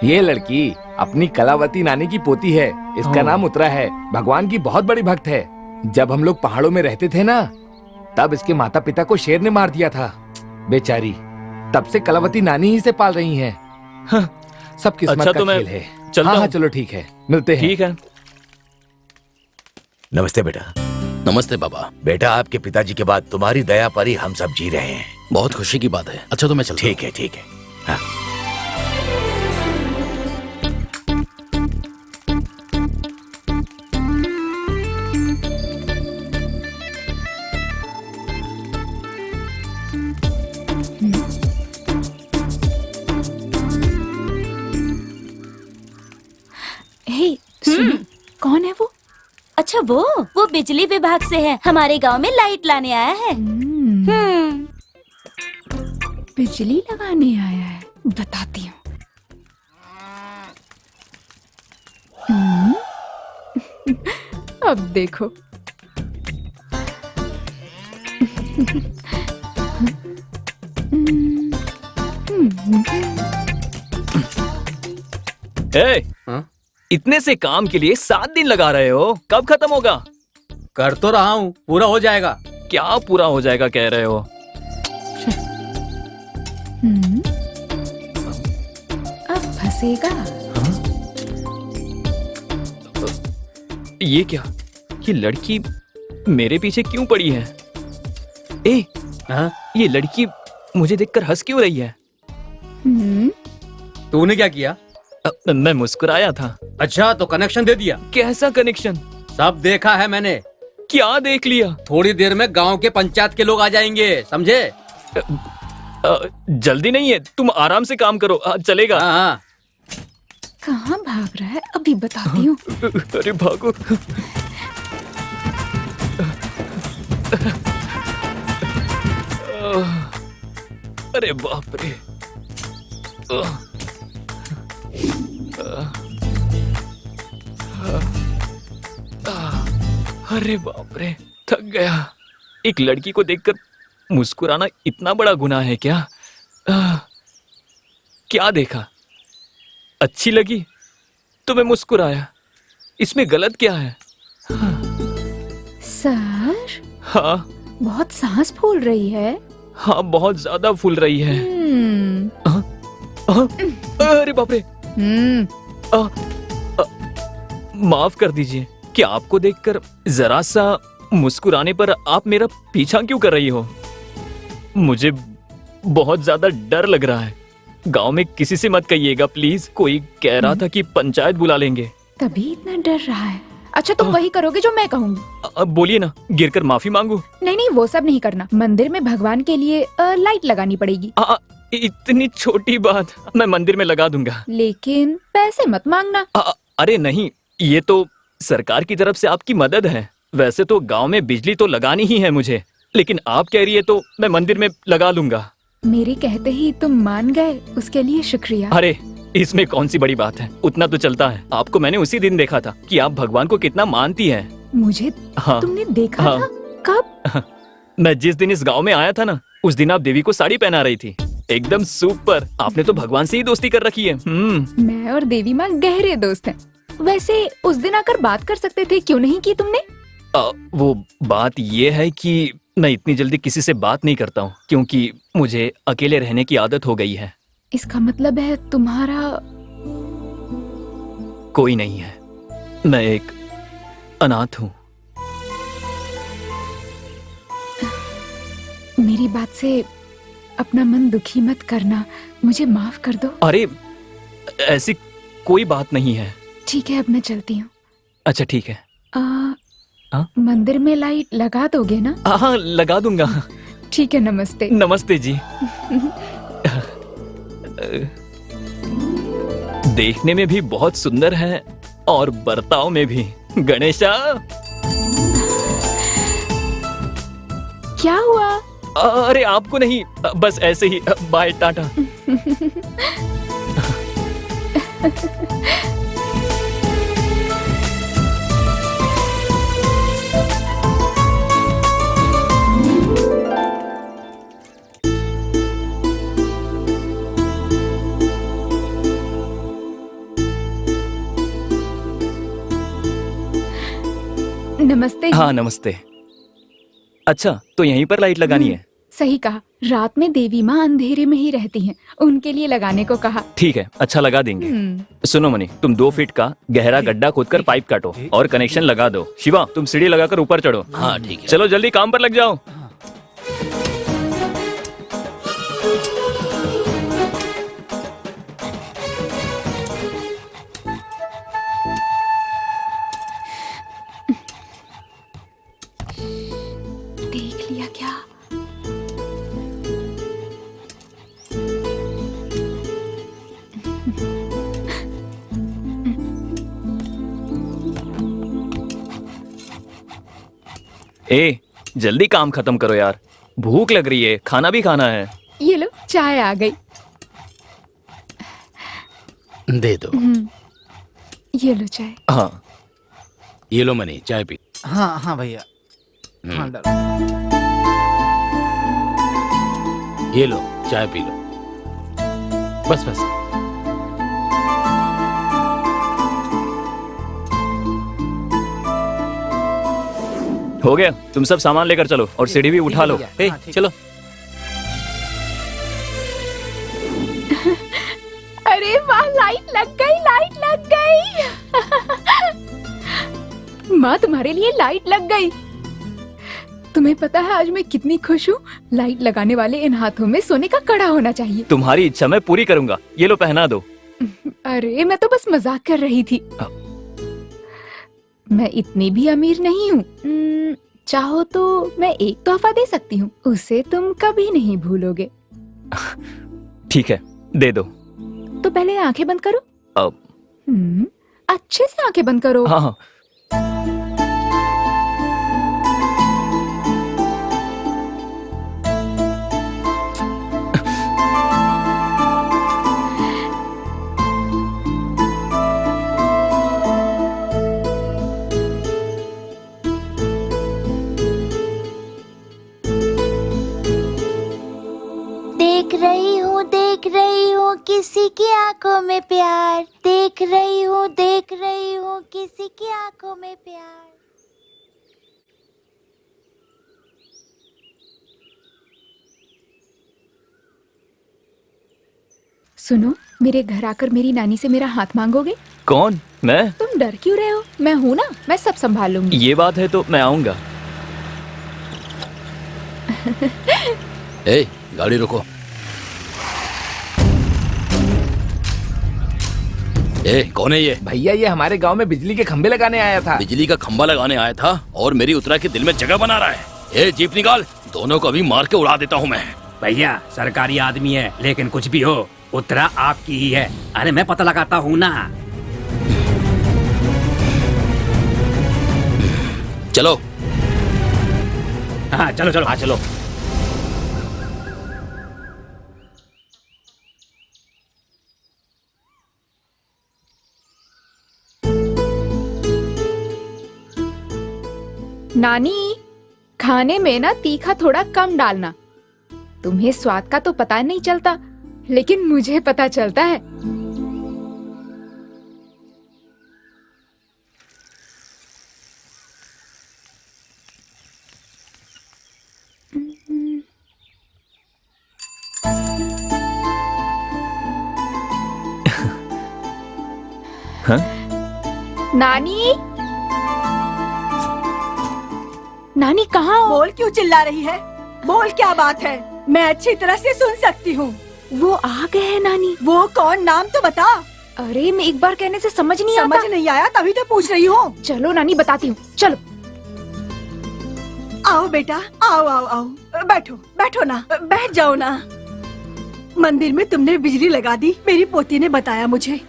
ये लड़की अपनी कलावती नानी की पोती है। इसका नाम उत्तरा है। भगवान की बहुत बड़ी भक्त है। जब हम लोग पहाड़ों में रहते थे ना, तब इसके माता पिता को शेर ने मार दिया था। बेचारी, तब से कलावती नानी ही से पाल रही हैं। हाँ, सब किस्मत अच्छा, का तो मैं खेल है। चलता हाँ, हाँ, हूँ। चलो ठीक है, मिलते हैं। ठीक है। नमस्ते बेटा। नमस्ते बाबा। बेटा आपके पिताजी के बाद तुम्हारी दया पर ही हम सब जी रहे हैं। बहुत खुशी की बात है। अच्छा तो मैं चलता हूँ। ठीक है ठीक है। हाँ। हे सुनो, कौन है वो? अच्छा वो बिजली विभाग से है। हमारे गांव में लाइट लाने आया है। बिजली लगाने आया है, बताती हूँ। अब देखो। हाँ? इतने से काम के लिए 7 दिन लगा रहे हो, कब खत्म होगा? कर तो रहा हूँ, पूरा हो जाएगा। क्या पूरा हो जाएगा कह रहे हो? अब फंसेगा। ये क्या, ये लड़की मेरे पीछे क्यों पड़ी है? हाँ? ये लड़की मुझे देखकर हंस क्यों रही है? तूने क्या किया? मैं मुस्कुराया था। अच्छा, तो कनेक्शन दे दिया? कैसा कनेक्शन? सब देखा है मैंने। क्या देख लिया? थोड़ी देर में गांव के पंचायत के लोग आ जाएंगे, समझे? जल्दी नहीं है, तुम आराम से काम करो। चलेगा। हाँ। कहाँ भाग रहा है, अभी बताती हूँ। अरे भागो। अरे बाप रे। अरे बाप रे, थक गया। एक लड़की को देखकर मुस्कुराना इतना बड़ा गुनाह है क्या? क्या देखा? अच्छी लगी तो मैं मुस्कुराया। इसमें गलत क्या है? सर, हाँ बहुत सांस फूल रही है। हाँ, बहुत ज्यादा फूल रही है। अरे बाप रे। माफ कर दीजिए, क्या आपको देखकर जरा सा मुस्कुराने पर आप मेरा पीछा क्यों कर रही हो? मुझे बहुत ज्यादा डर लग रहा है। गांव में किसी से मत कहिएगा प्लीज। कोई कह रहा था कि पंचायत बुला लेंगे। तभी इतना डर रहा है। अच्छा, तुम वही करोगे जो मैं कहूँगी। अब बोलिए ना, गिरकर माफी मांगू? नहीं नहीं, वो सब नहीं करना। मंदिर में भगवान के लिए लाइट लगानी पड़ेगी। इतनी छोटी बात मैं मंदिर में लगा दूंगा, लेकिन पैसे मत मांगना। अरे नहीं, ये तो सरकार की तरफ से आपकी मदद है। वैसे तो गांव में बिजली तो लगानी ही है मुझे, लेकिन आप कह रही है तो मैं मंदिर में लगा लूंगा। मेरे कहते ही तुम मान गए, उसके लिए शुक्रिया। अरे इसमें कौन सी बड़ी बात है, उतना तो चलता है। आपको मैंने उसी दिन देखा था कि आप भगवान को कितना मानती हैं। मुझे तुमने देखा था? कब? मैं जिस दिन इस गांव में आया था ना, उस दिन आप देवी को साड़ी पहना रही थी। एकदम सुपर। आपने तो भगवान से ही दोस्ती कर रखी है। मैं और देवी माँ गहरे दोस्त हैं। वैसे उस दिन आकर बात कर सकते थे, क्यों नहीं की तुमने? वो बात ये है कि मैं इतनी जल्दी किसी से बात नहीं करता हूँ, क्योंकि मुझे अकेले रहने की आदत हो गई है। इसका मतलब है तुम्हारा कोई नहीं है, मैं एक अनाथ हूँ। मेरी बात से अपना मन दुखी मत करना, मुझे माफ कर दो। अरे ऐसी कोई बात नहीं है। ठीक है, अब मैं चलती हूँ। अच्छा ठीक है। मंदिर में लाइट लगा दोगे ना? हाँ लगा दूंगा। ठीक है, नमस्ते। नमस्ते जी। देखने में भी बहुत सुंदर है और बर्ताव में भी। गणेशा। क्या हुआ? अरे आपको नहीं, बस ऐसे ही। बाय, टाटा। नमस्ते। हाँ नमस्ते। अच्छा, तो यहीं पर लाइट लगानी है? सही कहा। रात में देवी माँ अंधेरे में ही रहती हैं, उनके लिए लगाने को कहा। ठीक है, अच्छा लगा देंगे। सुनो मनी, तुम 2 फीट का गहरा गड्ढा खोदकर पाइप काटो और कनेक्शन लगा दो। शिवा, तुम सीढ़ी लगाकर ऊपर चढ़ो। हाँ ठीक है। चलो जल्दी काम पर लग जाओ। देख लिया क्या? ए, जल्दी काम खत्म करो यार, भूख लग रही है, खाना भी खाना है। ये लो, चाय आ गई। दे दो। ये लो चाय। हाँ ये लो मनी, चाय पी। हाँ हाँ भैया। हाँ डालो। ये लो, चाय पी लो। बस बस। हो गया, तुम सब सामान लेकर चलो और सीढ़ी भी उठा लो। ठीक है, हाँ, ठीक। चलो। अरे वाह, लाइट लग गई, लाइट लग गई। माँ, तुम्हारे लिए लाइट लग गई। तुम्हें पता है आज मैं कितनी खुश हूँ? लाइट लगाने वाले इन हाथों में सोने का कड़ा होना चाहिए। तुम्हारी इच्छा मैं पूरी करूंगा। ये लो, पहना दो। अरे मैं तो बस मजाक कर रही थी। मैं इतनी भी अमीर नहीं हूँ। चाहो तो मैं एक तोहफा दे सकती हूँ, उसे तुम कभी नहीं भूलोगे। ठीक है, दे दो। तो पहले आंखें बंद करो। अब अच्छे से आंखें बंद करो। हाँ हाँ। देख रही हूँ किसी की आंखों में प्यार, देख रही हूँ किसी की आंखों में प्यार। सुनो, मेरे घर आकर मेरी नानी से मेरा हाथ मांगोगे? कौन? मैं? तुम डर क्यों रहे हो? मैं हूँ ना, मैं सब संभाल लूंगी। ये बात है तो मैं आऊंगा। ए, गाड़ी रोको। ए, कौन है ये? भैया ये हमारे गांव में बिजली के खंभे लगाने आया था। बिजली का खंभा लगाने आया था और मेरी उत्तरा के दिल में जगह बना रहा है। ए, जीप निकाल, दोनों को अभी मार के उड़ा देता हूँ मैं। भैया सरकारी आदमी है, लेकिन कुछ भी हो उत्तरा आपकी ही है। अरे मैं पता लगाता हूँ ना। चलो। हाँ चलो चलो। हाँ चलो। नानी, खाने में ना तीखा थोड़ा कम डालना। तुम्हें स्वाद का तो पता नहीं चलता, लेकिन मुझे पता चलता है। हाँ? नानी, नानी कहाँ हो? बोल क्यों चिल्ला रही है? बोल क्या बात है? मैं अच्छी तरह से सुन सकती हूँ। वो आ गए हैं नानी। वो कौन? नाम तो बता। अरे मैं एक बार कहने से समझ नहीं आता। समझ नहीं आया तभी तो पूछ रही हूँ। चलो नानी बताती हूँ, चलो। आओ बेटा, आओ आओ आओ, बैठो बैठो ना, बैठ जाओ ना। मंदिर में तुमने बिजली लगा दी, मेरी पोती ने बताया मुझे।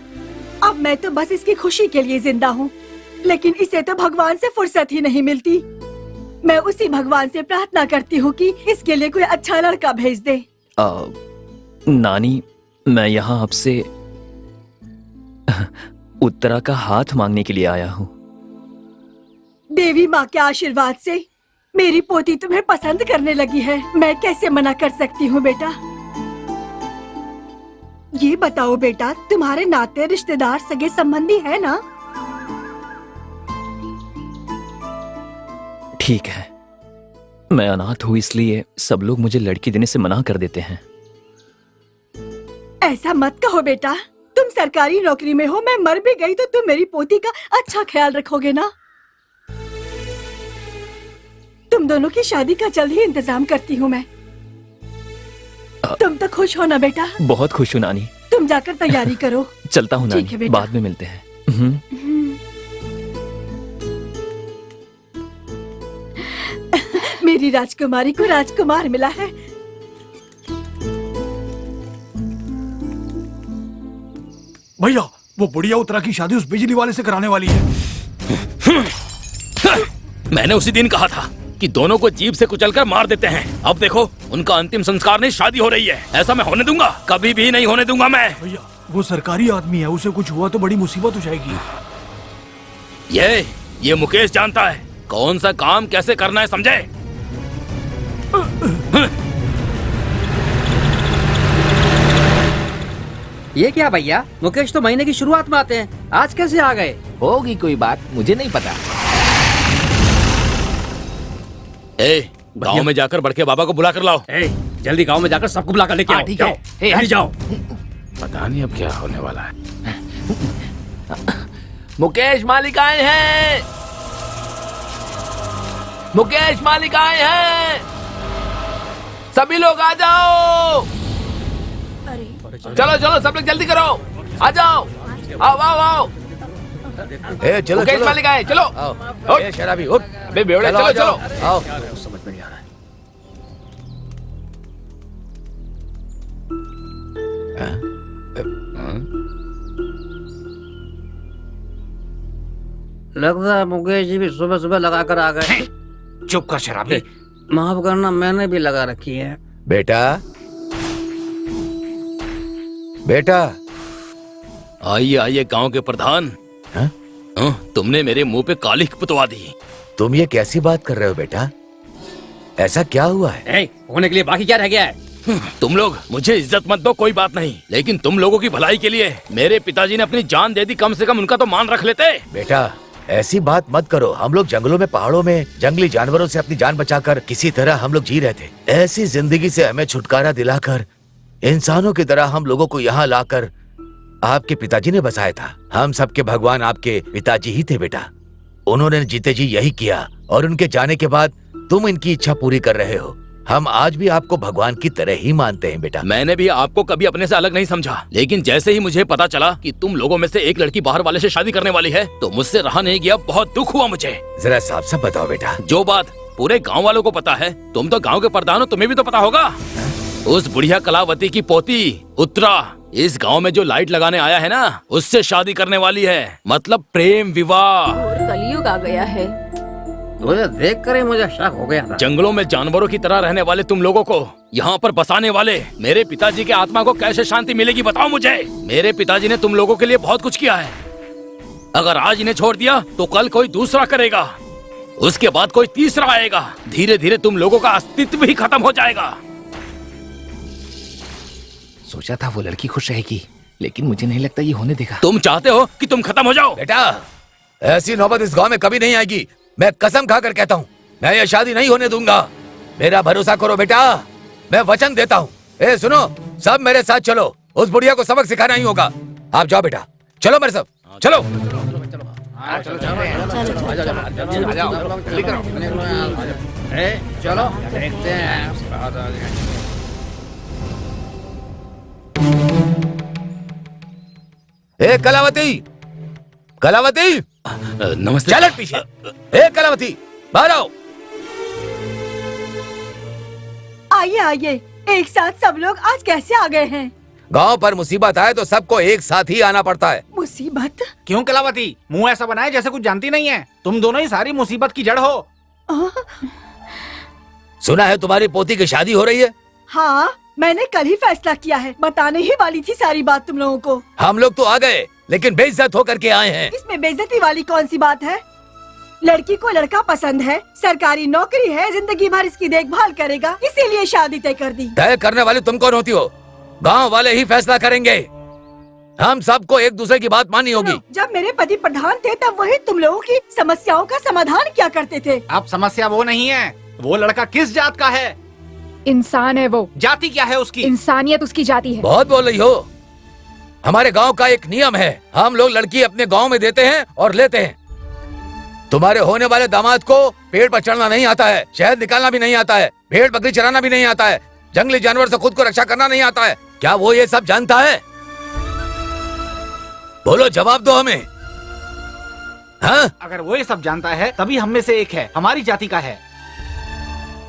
अब मैं तो बस इसकी खुशी के लिए जिंदा हूँ, लेकिन इसे तो भगवान से फुर्सत ही नहीं मिलती। मैं उसी भगवान से प्रार्थना करती हूँ कि इसके लिए कोई अच्छा लड़का भेज दे। नानी, मैं यहाँ आपसे उत्तरा का हाथ मांगने के लिए आया हूँ। देवी माँ के आशीर्वाद से मेरी पोती तुम्हें पसंद करने लगी है। मैं कैसे मना कर सकती हूँ बेटा? ये बताओ बेटा, तुम्हारे नाते रिश्तेदार सगे संबंधी है ना? ठीक है, मैं अनाथ हूँ इसलिए सब लोग मुझे लड़की देने से मना कर देते हैं। ऐसा मत कहो बेटा, तुम सरकारी नौकरी में हो, मैं मर भी गई तो तुम मेरी पोती का अच्छा ख्याल रखोगे ना? तुम दोनों की शादी का जल्द ही इंतजाम करती हूँ मैं। तुम तो खुश हो ना बेटा? बहुत खुश हूँ नानी। तुम जाकर तैयारी करो। चलता हूँ ठीक है नानी, बेटा। बाद में मिलते हैं। मेरी राजकुमारी को राजकुमार मिला है। भैया, वो बुढ़िया उत्तरा की शादी उस बिजली वाले से कराने वाली है। मैंने उसी दिन कहा था कि दोनों को जीप से कुचलकर मार देते हैं। अब देखो, उनका अंतिम संस्कार नहीं, शादी हो रही है। ऐसा मैं होने दूंगा? कभी भी नहीं होने दूंगा मैं। भैया, वो सरकारी आदमी है, उसे कुछ हुआ तो बड़ी मुसीबत हो जाएगी। ये मुकेश जानता है कौन सा काम कैसे करना है, समझे? ये क्या भैया, मुकेश तो महीने की शुरुआत में आते हैं, आज कैसे आ गए? होगी कोई बात, मुझे नहीं पता। गांव में जाकर बड़के बाबा को बुला कर लाओ। जल्दी गांव में जाकर सबको बुला कर लेके आओ। ठीक है। जल्दी जाओ। पता नहीं अब क्या होने वाला है। मुकेश मालिक आए हैं, मुकेश मालिक आए हैं, सभी लोग आ जाओ। चलो चलो, सब लोग जल्दी करो, आ जाओ। आओ आओ आओ ए चलो मुकेश चलो मालिक आए, चलो आओ ए शराबी उठ बे बेवड़े, चलो, चलो आ चलो जाओ, आओ समझ में नहीं आ रहा है। लगता है मुकेश जी भी सुबह सुबह लगा कर आ गए। चुप कर शराबी। माफ करना, मैंने भी लगा रखी है। बेटा बेटा आइए आइए गांव के प्रधान। हाँ? तुमने मेरे मुंह पे कालिख पुतवा दी। तुम ये कैसी बात कर रहे हो बेटा? ऐसा क्या हुआ है? होने के लिए बाकी क्या रह गया है? तुम लोग मुझे इज्जत मत दो, कोई बात नहीं, लेकिन तुम लोगों की भलाई के लिए मेरे पिताजी ने अपनी जान दे दी, कम से कम उनका तो मान रख लेते। बेटा ऐसी बात मत करो। हम लोग जंगलों में, पहाड़ों में जंगली जानवरों से अपनी जान बचाकर किसी तरह हम लोग जी रहे थे। ऐसी जिंदगी से हमें छुटकारा दिलाकर इंसानों की तरह हम लोगों को यहाँ लाकर आपके पिताजी ने बसाया था। हम सबके भगवान आपके पिताजी ही थे बेटा। उन्होंने जीते जी यही किया और उनके जाने के बाद तुम इनकी इच्छा पूरी कर रहे हो। हम आज भी आपको भगवान की तरह ही मानते हैं बेटा। मैंने भी आपको कभी अपने से अलग नहीं समझा, लेकिन जैसे ही मुझे पता चला कि तुम लोगों में से एक लड़की बाहर वाले से शादी करने वाली है तो मुझसे रहा नहीं गया। बहुत दुख हुआ मुझे। जरा साफ साफ बताओ बेटा। जो बात पूरे गांव वालों को पता है, तुम तो गांव के प्रधान हो, तुम्हें भी तो पता होगा। उस बुढ़िया कलावती की पोती उत्तरा इस गांव में जो लाइट लगाने आया है ना, उससे शादी करने वाली है। मतलब प्रेम विवाह। और कलयुग आ गया है। मुझे देख कर ही मुझे शक हो गया था। जंगलों में जानवरों की तरह रहने वाले तुम लोगों को यहाँ पर बसाने वाले मेरे पिताजी के आत्मा को कैसे शांति मिलेगी बताओ मुझे। मेरे पिताजी ने तुम लोगों के लिए बहुत कुछ किया है। अगर आज इन्हें छोड़ दिया तो कल कोई दूसरा करेगा, उसके बाद कोई तीसरा आएगा। धीरे धीरे तुम लोगों का अस्तित्व ही खत्म हो जाएगा। सोचा था वो लड़की खुश रहेगी, लेकिन मुझे नहीं लगता ये होने देगा। तुम चाहते हो कि तुम खत्म हो जाओ? बेटा ऐसी नौबत इस गांव में कभी नहीं आएगी। मैं कसम खाकर कहता हूँ, मैं ये शादी नहीं होने दूंगा। मेरा भरोसा करो बेटा, मैं वचन देता हूँ। ए सुनो, सब मेरे साथ चलो। उस बुढ़िया को सबक सिखाना ही होगा। आप जाओ बेटा, चलो मेरे सब, चलो। चलो देखते हैं। ए कलावती, कलावती, नमस्ते। चल पीछे। ए कलावती, बाहर आओ। आइए आइए, एक साथ सब लोग आज कैसे आ गए हैं? गांव पर मुसीबत आए तो सबको एक साथ ही आना पड़ता है। मुसीबत? क्यों कलावती, मुंह ऐसा बनाए जैसे कुछ जानती नहीं है। तुम दोनों ही सारी मुसीबत की जड़ हो। सुना है तुम्हारी पोती की शादी हो रही है? हाँ, मैंने कल ही फैसला किया है। बताने ही वाली थी सारी बात तुम लोगों को। हम लोग तो आ गए, लेकिन बेइज्जत होकर के आए हैं। इसमें बेइज्जती वाली कौन सी बात है? लड़की को लड़का पसंद है, सरकारी नौकरी है, जिंदगी भर इसकी देखभाल करेगा, इसीलिए शादी तय कर दी। तय करने वाले तुम कौन होती हो? गांव वाले ही फैसला करेंगे। हम सबको एक दूसरे की बात माननी होगी। जब मेरे पति प्रधान थे तब वही तुम लोगों की समस्याओं का समाधान क्या करते थे। अब समस्या वो नहीं है, वो लड़का किस जात का है। इंसान है वो। जाति क्या है उसकी? इंसानियत उसकी जाति है। बहुत बोल रही हो। हमारे गांव का एक नियम है, हम लोग लड़की अपने गांव में देते हैं और लेते हैं। तुम्हारे होने वाले दामाद को पेड़ पर चढ़ना नहीं आता है, शहद निकालना भी नहीं आता है, भेड़ बकरी चराना भी नहीं आता है, जंगली जानवर से खुद को रक्षा करना नहीं आता है। क्या वो ये सब जानता है? बोलो, जवाब दो हमें। हाँ? अगर वो ये सब जानता है तभी हम में से एक है, हमारी जाति का है।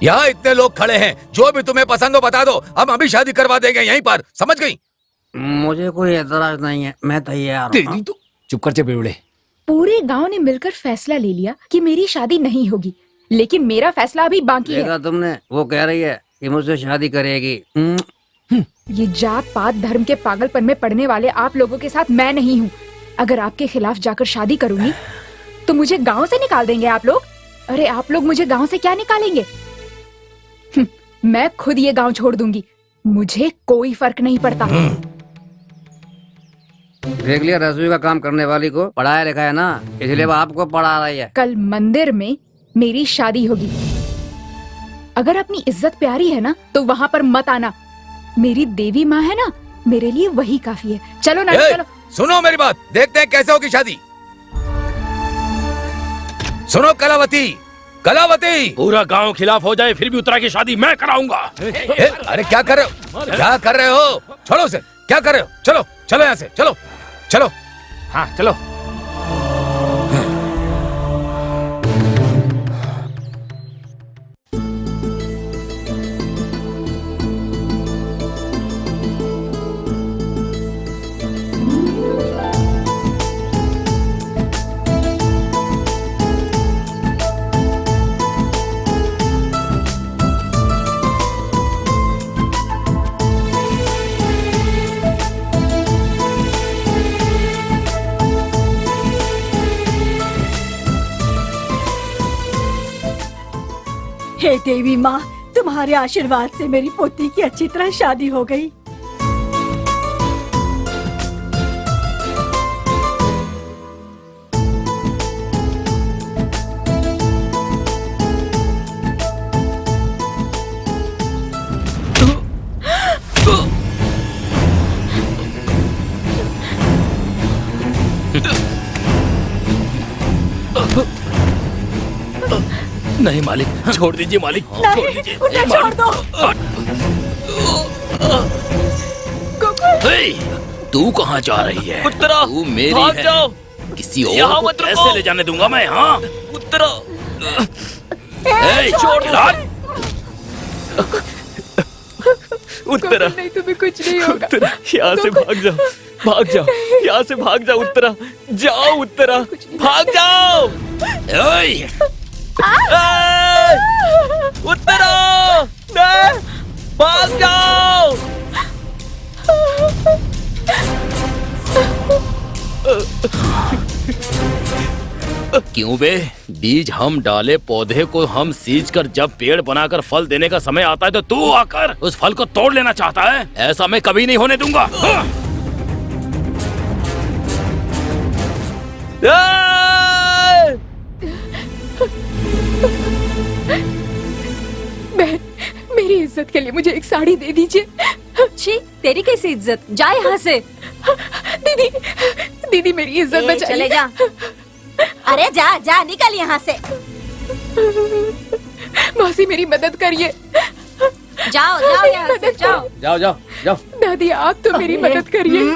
यहाँ इतने लोग खड़े हैं, जो भी तुम्हें पसंद हो बता दो, हम अभी शादी करवा देंगे यहीं पर, समझ गई? मुझे कोई एतराज नहीं है, मैं तैयार हूँ। तेरी तो चुप कर जा बेवड़े। पूरे गांव ने मिलकर फैसला ले लिया कि मेरी शादी नहीं होगी, लेकिन मेरा फैसला अभी बाकी है। देखा तुमने, वो कह रही है कि मुझसे शादी करेगी। ये जात पात धर्म के पागलपन में पड़ने वाले आप लोगों के साथ मैं नहीं हूँ। अगर आपके खिलाफ जाकर शादी करूंगी तो मुझे गांव से निकाल देंगे आप लोग। अरे आप लोग मुझे गांव से क्या निकालेंगे? मैं खुद ये गांव छोड़ दूंगी, मुझे कोई फर्क नहीं पड़ता। देख लिया, रसोई का काम करने वाली को पढ़ाया लिखा है ना, इसलिए वो आपको पढ़ा रही है। कल मंदिर में मेरी शादी होगी। अगर अपनी इज्जत प्यारी है ना तो वहाँ पर मत आना। मेरी देवी माँ है ना, मेरे लिए वही काफी है। चलो ना, चलो। सुनो मेरी बात, देखते हैं कैसे होगी शादी। सुनो कलावती, कलावती, पूरा गांव खिलाफ हो जाए फिर भी उत्तरा की शादी मैं कराऊंगा। अरे क्या कर रहे हो? क्या कर रहे हो? छोड़ो उसे, क्या कर रहे हो? चलो चलो यहाँ से, चलो चलो। हाँ चलो। हे देवी माँ, तुम्हारे आशीर्वाद से मेरी पोती की अच्छी तरह शादी हो गई। नहीं मालिक, छोड़ दीजिए मालिक, छोड़ दीजिए। उसे छोड़ दो। तू कहाँ जा रही है? उत्तरा, तू मेरी भाग है। जाओ। किसी और यहाँ को मत रुको। कैसे ले जाने दूंगा मैं? हाँ, उत्तरा, छोड़ यार। उत्तरा, नहीं तुम्हें कुछ नहीं होगा। उत्तरा, यहाँ से भाग जाओ, भाग जाओ, यहाँ से भाग जाओ उत्तरा, जाओ उत्तरा, भाग जाओ। ओए, उत्तरा, नहीं, भाग जाओ। क्यों बे? बीज हम डाले पौधे को हम सींच कर जब पेड़ बनाकर फल देने का समय आता है तो तू आकर उस फल को तोड़ लेना चाहता है? ऐसा मैं कभी नहीं होने दूंगा। हाँ। बहन, मेरी इज्जत के लिए मुझे एक साड़ी दे दीजिए। छी, तेरी कैसी इज्जत? जा यहाँ से। दीदी, दीदी मेरी इज्जत बचाइए। चले जा। अरे जा जा, निकल यहाँ से। मौसी मेरी मदद करिए। जाओ जाओ यहाँ से, जाओ। जाओ जाओ जाओ। दादी आप तो मेरी मदद करिए।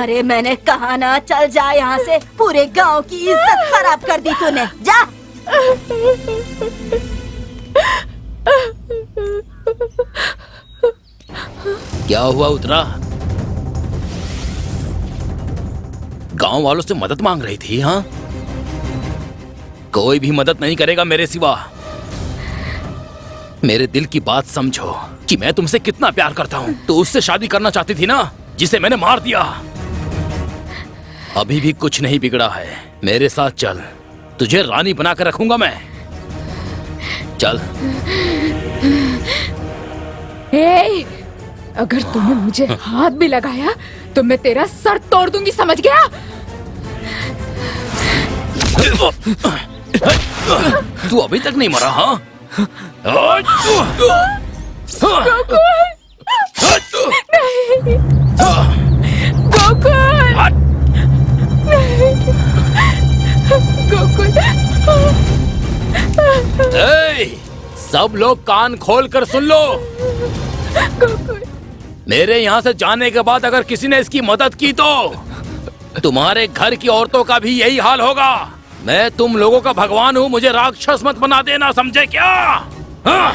अरे मैंने कहा ना, चल जा यहाँ से। पूरे गांव की इज्जत खराब कर दी तूने। जा। क्या हुआ उत्तरा? गांव वालों से मदद मांग रही थी? हाँ, कोई भी मदद नहीं करेगा मेरे सिवा। मेरे दिल की बात समझो कि मैं तुमसे कितना प्यार करता हूँ। तो उससे शादी करना चाहती थी ना, जिसे मैंने मार दिया। अभी भी कुछ नहीं बिगड़ा है। मेरे साथ चल, तुझे रानी बनाकर रखूंगा मैं। चल। ए, अगर तूने मुझे हाथ भी लगाया तो मैं तेरा सर तोड़ दूंगी, समझ गया? तू अभी तक नहीं मरा? हाँ, गोकुल, गोकुल। सब लोग कान खोल कर सुन लो। गोकुल, मेरे यहाँ से जाने के बाद अगर किसी ने इसकी मदद की तो तुम्हारे घर की औरतों का भी यही हाल होगा। मैं तुम लोगों का भगवान हूँ, मुझे राक्षस मत बना देना, समझे क्या? हाँ?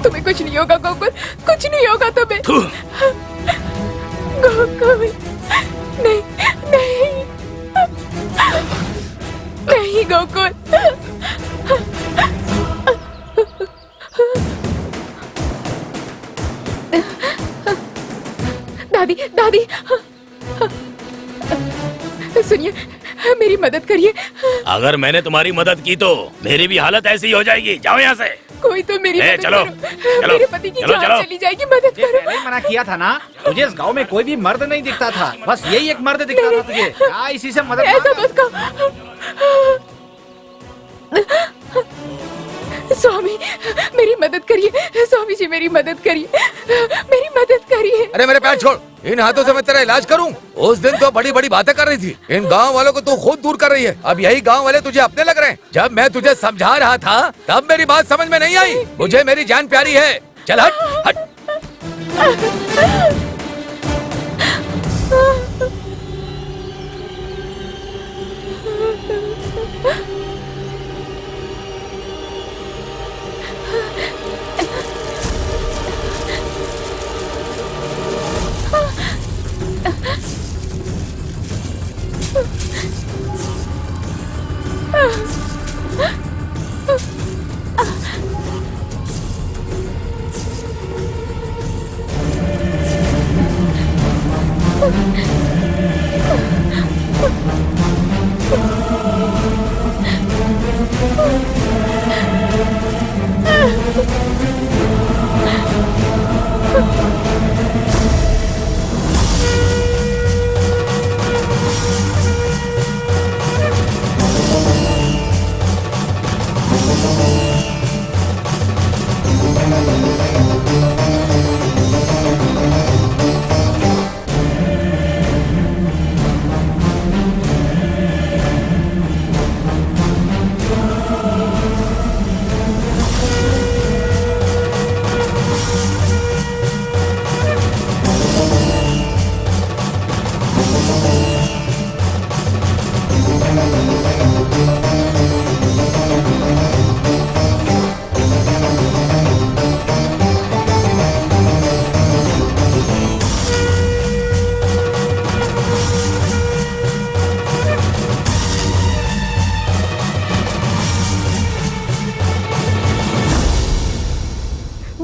तुम्हें कुछ नहीं होगा गोकुल, कुछ नहीं होगा तुम्हें। गोकुल, नहीं नहीं नहीं गोकुल। दादी, दादी, सुनिए, मेरी मदद करिए। अगर मैंने तुम्हारी मदद की तो मेरी भी हालत ऐसी ही हो जाएगी। जाओ यहाँ से। कोई तो मेरी मदद चलो, करो। चलो, मेरे पति की चलो, जान चलो। चली जाएगी, मदद तुझे करो। पहले ही मना किया था ना, तुझे इस गांव में कोई भी मर्द नहीं दिखता था, बस यही एक मर्द दिखता था तुझे। क्या इसी से मदद ऐसा मांग? मत कहो। स्वामी, मेरी मदद करिए। स्वामी जी, मेरी मदद करिए, मेरी मदद करिए। अरे मेरे पैर छोड़, इन हाथों से मैं तेरा इलाज करूं? उस दिन तो बड़ी बड़ी बातें कर रही थी, इन गांव वालों को तू खुद दूर कर रही है। अब यही गांव वाले तुझे अपने लग रहे हैं। जब मैं तुझे समझा रहा था तब मेरी बात समझ में नहीं आई। मुझे मेरी जान प्यारी है। चल हट, हट।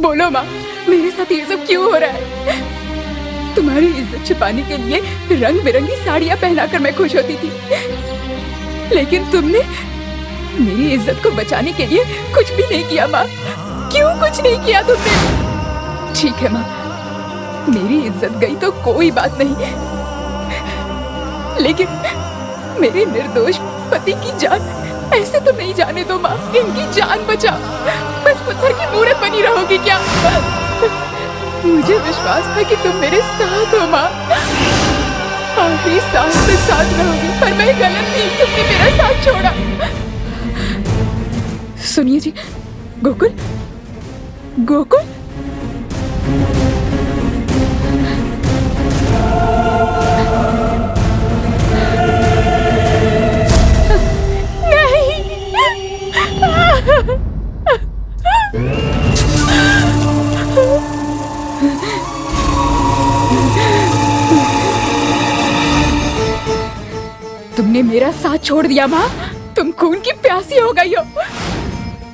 बोलो माँ, मेरे साथ ये सब क्यों हो रहा है? तुम्हारी इज्जत छिपाने के लिए रंग बिरंगी साड़ियाँ पहनाकर मैं खुश होती थी, लेकिन तुमने मेरी इज्जत को बचाने के लिए कुछ भी नहीं किया माँ। क्यों कुछ नहीं किया तुमने? ठीक है माँ, मेरी इज्जत गई तो कोई बात नहीं, लेकिन मेरे निर्दोष पति की जान ऐसे तो नहीं जाने दो माँ। इनकी जान बचाओ। बस पत्थर की मूरत बनी रहोगी क्या? मुझे विश्वास था कि तुम मेरे साथ हो माँ, आखिरी सांस तक साथ रहोगी, पर मैं गलत थी। तुमने मेरा साथ छोड़ा। सुनिए जी, गोकुल, गोकुल, तुमने मेरा साथ छोड़ दिया माँ। तुम खून की प्यासी हो गई हो।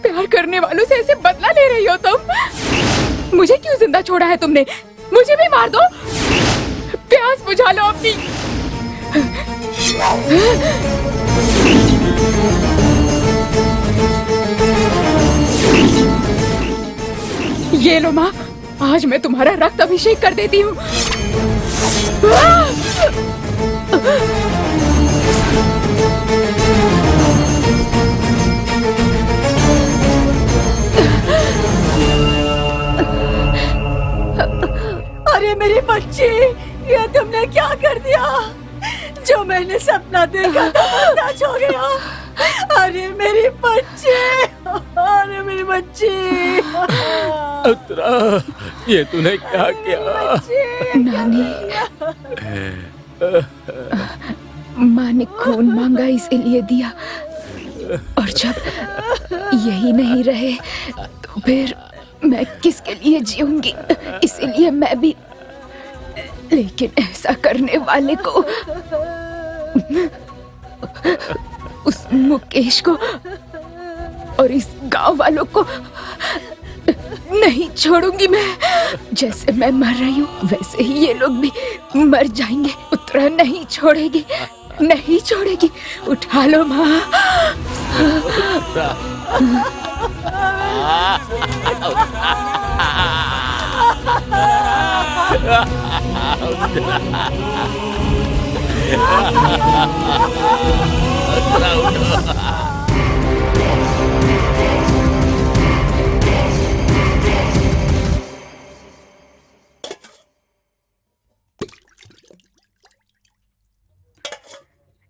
प्यार करने वालों से ऐसे बदला ले रही हो तुम। मुझे क्यों जिंदा छोड़ा है तुमने? मुझे भी मार दो, प्यास बुझा लो अपनी। ये लो माँ, आज मैं तुम्हारा रक्त अभिषेक कर देती हूँ। अरे मेरी बच्ची, ये तुमने क्या कर दिया? जो मैंने सपना देखा था वो सच हो गया। अरे मेरी बच्ची, अरे मेरी बच्ची। उत्तरा, ये तूने क्या किया? नानी, माँ ने खून मांगा इसीलिए दिया, और जब यही नहीं रहे तो फिर मैं किसके लिए जीऊंगी? इसीलिए मैं भी, लेकिन ऐसा करने वाले को, उस मुकेश को और इस गांव वालों को नहीं छोड़ूंगी मैं। जैसे मैं मर रही हूँ वैसे ही ये लोग भी मर जाएंगे। उत्तरा नहीं छोड़ेगी, नहीं छोड़ेगी। उठा लो माँ।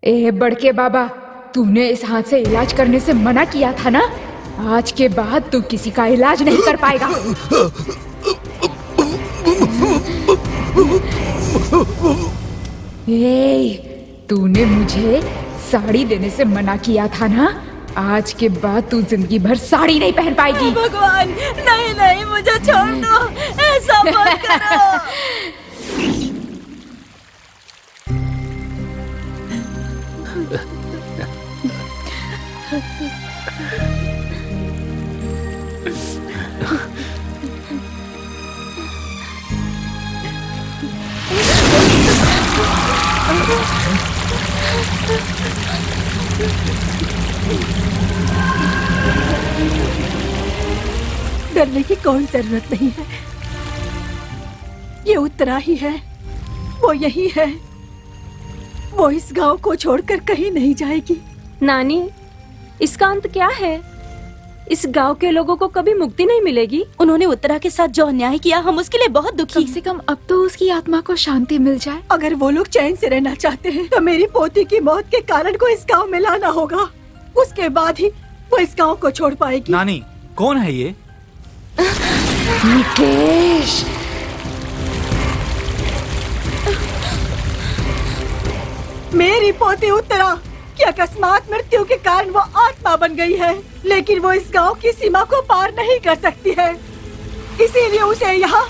ए बड़के बाबा, तूने इस हाथ से इलाज करने से मना किया था ना? आज के बाद तू किसी का इलाज नहीं कर पाएगा। तूने मुझे साड़ी देने से मना किया था ना? आज के बाद तू जिंदगी भर साड़ी नहीं पहन पाएगी। भगवान, नहीं नहीं, मुझे छोड़ दो, ऐसा मत करो। डरने की कोई जरूरत नहीं है। ये उत्तरा ही है, वो यही है। वो इस गांव को छोड़कर कहीं नहीं जाएगी। नानी, इसका अंत क्या है? इस गांव के लोगों को कभी मुक्ति नहीं मिलेगी। उन्होंने उत्तरा के साथ जो अन्याय किया, हम उसके लिए बहुत दुखी कम से कम अब तो उसकी आत्मा को शांति मिल जाए। अगर वो लोग चैन से रहना चाहते हैं तो मेरी पोती की मौत के कारण को इस गांव में लाना होगा। उसके बाद ही वो इस गांव को छोड़ पाएगी। नानी, कौन है ये? मुकेश, मेरी पोती उत्तरा की अकस्मात मृत्यु के कारण वो आत्मा बन गई है, लेकिन वो इस गांव की सीमा को पार नहीं कर सकती है। इसीलिए उसे यहाँ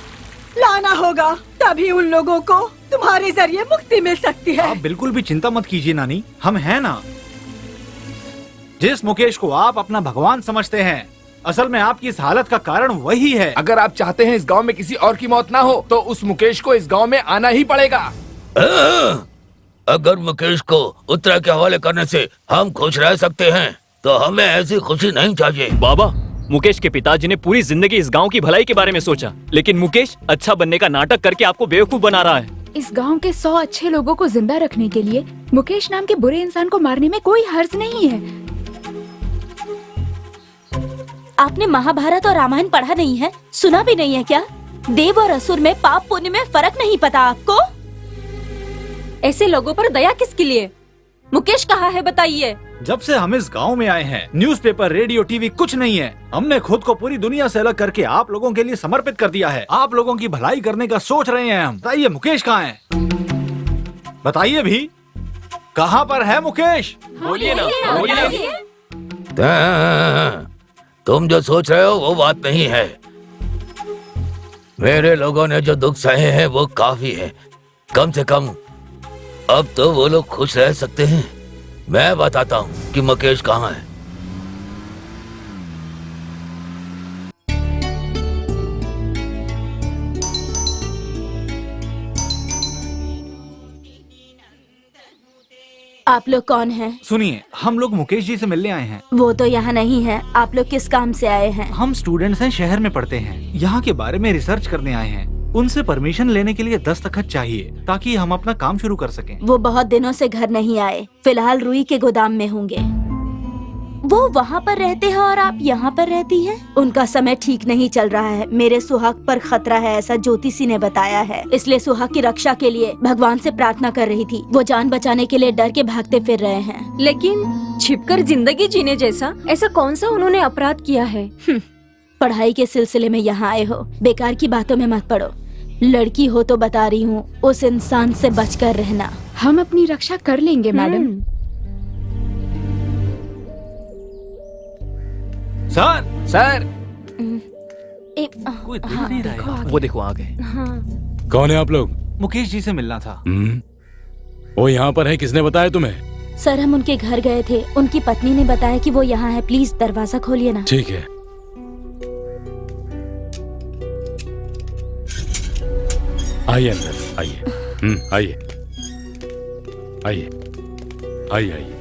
लाना होगा, तभी उन लोगों को तुम्हारे जरिए मुक्ति मिल सकती है। आप बिल्कुल भी चिंता मत कीजिए नानी, हम हैं ना। जिस मुकेश को आप अपना भगवान समझते हैं, असल में आपकी इस हालत का कारण वही है। अगर आप चाहते हैं इस गांव में किसी और की मौत ना हो, तो उस मुकेश को इस गांव में आना ही पड़ेगा। अगर मुकेश को उत्तरा के हवाले करने से हम खुश रह सकते हैं, तो हमें ऐसी खुशी नहीं चाहिए। बाबा, मुकेश के पिताजी ने पूरी जिंदगी इस गांव की भलाई के बारे में सोचा, लेकिन मुकेश अच्छा बनने का नाटक करके आपको बेवकूफ बना रहा है। इस गांव के 100 अच्छे लोगों को जिंदा रखने के लिए मुकेश नाम के बुरे इंसान को मारने में कोई हर्ज नहीं है। आपने महाभारत और रामायण पढ़ा नहीं है? सुना भी नहीं है क्या? देव और असुर में पाप पुण्य में फर्क नहीं पता आपको? ऐसे लोगों पर दया किसके लिए? मुकेश कहाँ है बताइए। जब से हम इस गांव में आए हैं, न्यूज़पेपर, रेडियो, टीवी कुछ नहीं है। हमने खुद को पूरी दुनिया से अलग करके आप लोगों के लिए समर्पित कर दिया है। आप लोगों की भलाई करने का सोच रहे हैं हम। बताइए मुकेश कहाँ है? बताइए भी, कहाँ पर है मुकेश? बोलिए ना, बोलिए ना। तुम जो सोच रहे हो वो बात नहीं है। मेरे लोगों ने जो दुख सहे हैं वो काफी है। कम से कम अब तो वो लोग खुश रह सकते हैं। मैं बताता हूँ कि मुकेश कहाँ है। आप लोग कौन हैं? सुनिए, हम लोग मुकेश जी से मिलने आए हैं। वो तो यहाँ नहीं है। आप लोग किस काम से आए हैं? हम स्टूडेंट्स हैं, शहर में पढ़ते हैं। यहाँ के बारे में रिसर्च करने आए हैं। उनसे परमिशन लेने के लिए दस्तखत चाहिए, ताकि हम अपना काम शुरू कर सकें। वो बहुत दिनों से घर नहीं आए। फिलहाल रुई के गोदाम में होंगे। वो वहाँ पर रहते हैं और आप यहाँ पर रहती हैं। उनका समय ठीक नहीं चल रहा है। मेरे सुहाग पर खतरा है, ऐसा ज्योतिषी ने बताया है। इसलिए सुहाग की रक्षा के लिए भगवान से प्रार्थना कर रही थी। वो जान बचाने के लिए डर के भागते फिर रहे हैं। लेकिन छिपकर जिंदगी जीने जैसा ऐसा कौन सा उन्होंने अपराध किया है? पढ़ाई के सिलसिले में यहाँ आए हो, बेकार की बातों में मत पड़ो। लड़की हो तो बता रही हूँ, उस इंसान से बचकर रहना। हम अपनी रक्षा कर लेंगे मैडम। सर, सर, कोई देख नहीं रहा है। वो देखो आ गए। कौन है आप लोग? मुकेश जी से मिलना था। वो यहाँ पर है, किसने बताया तुम्हें? सर, हम उनके घर गए थे। उनकी पत्नी ने बताया कि वो यहाँ है। प्लीज दरवाजा खोलिए ना। ठीक है। आइए अंदर, आइए। आइए आइए आइए आइए।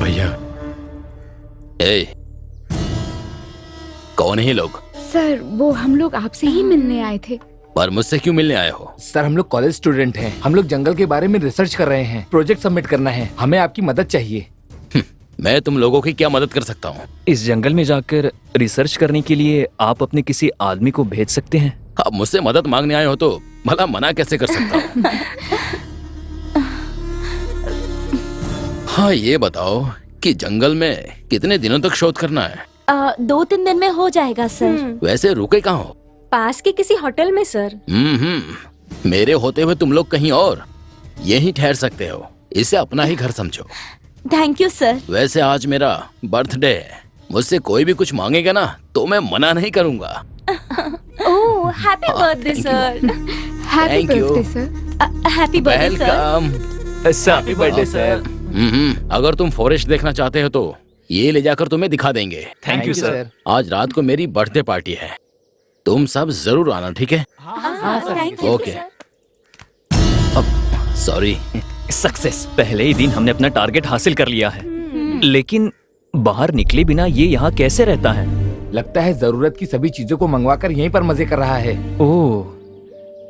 भैया, कौन है लोग? सर, वो हम लोग आपसे ही मिलने आए थे। पर मुझसे क्यों मिलने आए हो? सर, हम लोग कॉलेज स्टूडेंट हैं। हम लोग जंगल के बारे में रिसर्च कर रहे हैं। प्रोजेक्ट सबमिट करना है। हमें आपकी मदद चाहिए। मैं तुम लोगों की क्या मदद कर सकता हूँ? इस जंगल में जाकर रिसर्च करने के लिए आप अपने किसी आदमी को भेज सकते हैं। आप मुझसे मदद मांगने आए हो तो भला मना कैसे कर सकता हूँ? हाँ, ये बताओ कि जंगल में कितने दिनों तक शोध करना है? 2-3 दिन में हो जाएगा सर। वैसे रुके कहाँ हो? पास के किसी होटल में सर। मेरे होते हुए तुम लोग कहीं और यहीं ठहर सकते हो। इसे अपना ही घर समझो। Thank you sir. वैसे आज मेरा बर्थडे है। मुझसे कोई भी कुछ मांगेगा ना तो मैं मना नहीं करूँगा। ओह happy birthday sir. Happy Thank you. Birthday sir. Happy birthday sir. Welcome. Happy birthday sir. अगर तुम फॉरेस्ट देखना चाहते हो तो ये ले जाकर तुम्हें दिखा देंगे। Thank you sir. आज रात को मेरी बर्थडे पार्टी है, तुम सब जरूर आना, ठीक है? Thank you okay. Sorry. Success. पहले ही दिन हमने अपना टारगेट हासिल कर लिया है, लेकिन बाहर निकले बिना ये यहाँ कैसे रहता है? लगता है जरूरत की सभी चीजों को मंगवाकर यहीं पर मजे कर रहा है। ओह,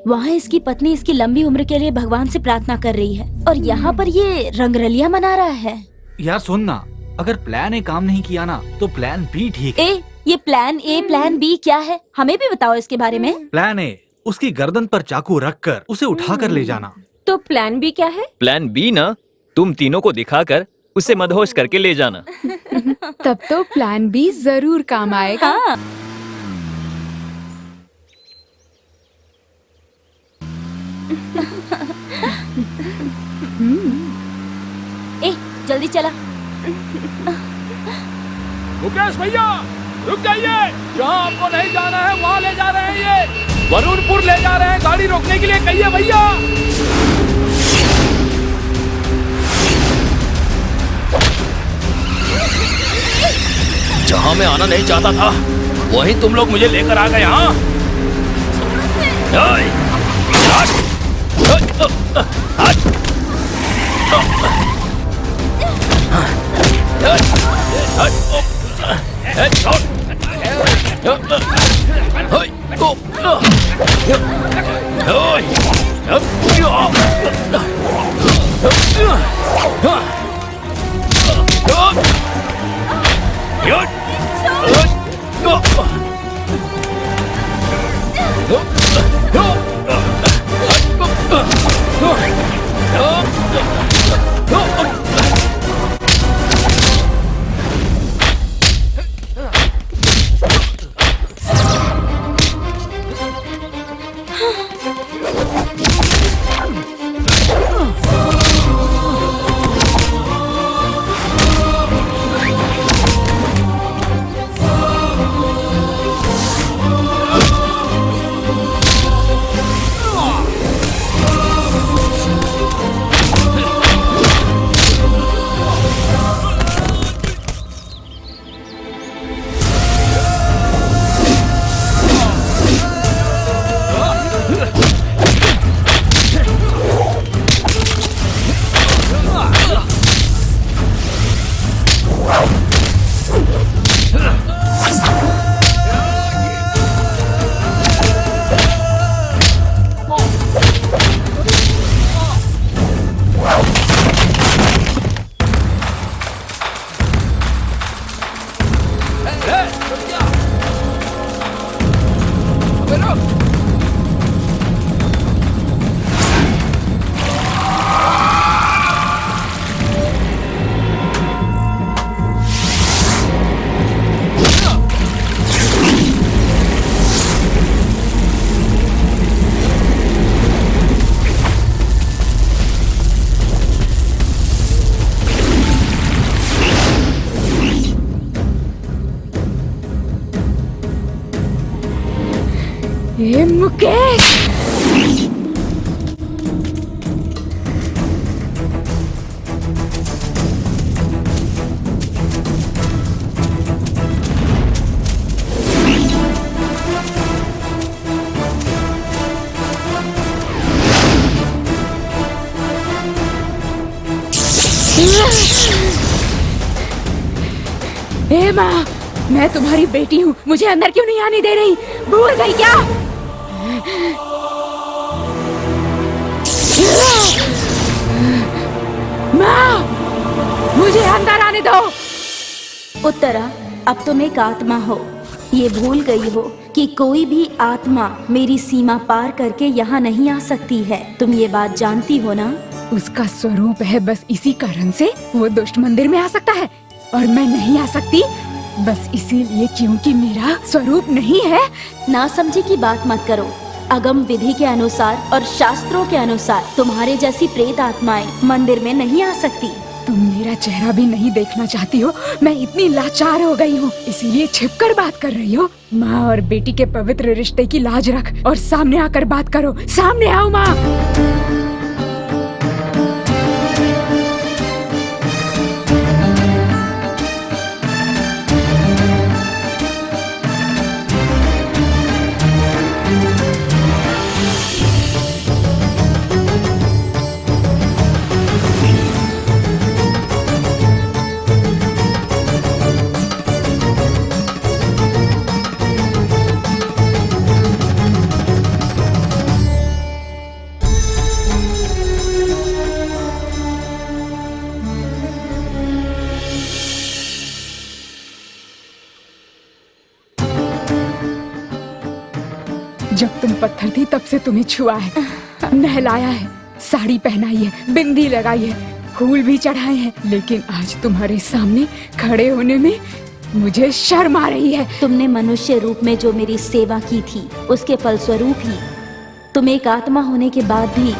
वहाँ इसकी पत्नी इसकी लंबी उम्र के लिए भगवान से प्रार्थना कर रही है और यहाँ पर ये रंगरलिया मना रहा है। यार सुन ना, अगर प्लान ए काम नहीं किया ना तो प्लान बी ठीक है। ये प्लान ए प्लान बी क्या है, हमें भी बताओ इसके बारे में। प्लान ए, उसकी गर्दन पर चाकू रखकर उसे उठाकर ले जाना। तो प्लान बी क्या है? प्लान बी ना, तुम तीनों को दिखाकर उसे मदहोश करके ले जाना। तब तो प्लान बी जरूर काम आएगा। हाँ। जल्दी चला। मुकेश भैया रुक जाइए, जहाँ आपको नहीं जाना है वहाँ ले जा रहे हैं। ये वरुणपुर ले जा रहे हैं, गाड़ी रोकने के लिए कहिए भैया। जहाँ मैं आना नहीं चाहता था वहीं तुम लोग मुझे लेकर आ गए। हाँ ए मुकेश, ए माँ, मैं तुम्हारी बेटी हूँ, मुझे अंदर क्यों नहीं आने दे रही? भूल गई क्या? माँ, मुझे अंदर आने दो। उत्तरा, अब तुम एक आत्मा हो। ये भूल गई हो कि कोई भी आत्मा मेरी सीमा पार करके यहाँ नहीं आ सकती है। तुम ये बात जानती हो ना? उसका स्वरूप है, बस इसी कारण से वो दुष्ट मंदिर में आ सकता है और मैं नहीं आ सकती, बस इसीलिए क्योंकि मेरा स्वरूप नहीं है। ना समझी की बात मत करो। अगम विधि के अनुसार और शास्त्रों के अनुसार तुम्हारे जैसी प्रेत आत्माएं मंदिर में नहीं आ सकती। तुम मेरा चेहरा भी नहीं देखना चाहती हो। मैं इतनी लाचार हो गई हूँ, इसीलिए छिपकर बात कर रही हो। माँ और बेटी के पवित्र रिश्ते की लाज रख और सामने आकर बात करो। सामने आओ माँ। जब तुम पत्थर थी तब से तुम्हें छुआ है, नहलाया है, साड़ी पहनाई है, बिंदी लगाई है, फूल भी चढ़ाए हैं, लेकिन आज तुम्हारे सामने खड़े होने में मुझे शर्म आ रही है। तुमने मनुष्य रूप में जो मेरी सेवा की थी, उसके फलस्वरूप ही तुम एक आत्मा होने के बाद भी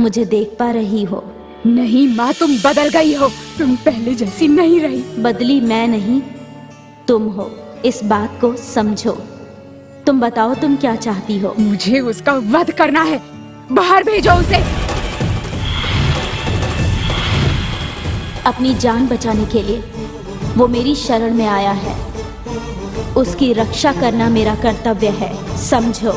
मुझे देख पा रही हो। नहीं माँ, तुम बदल गई हो, तुम पहले जैसी नहीं रही। बदली मैं नहीं, तुम हो, इस बात को समझो। तुम बताओ तुम क्या चाहती हो? मुझे उसका वध करना है, बाहर भेजो उसे। अपनी जान बचाने के लिए वो मेरी शरण में आया है, उसकी रक्षा करना मेरा कर्तव्य है, समझो।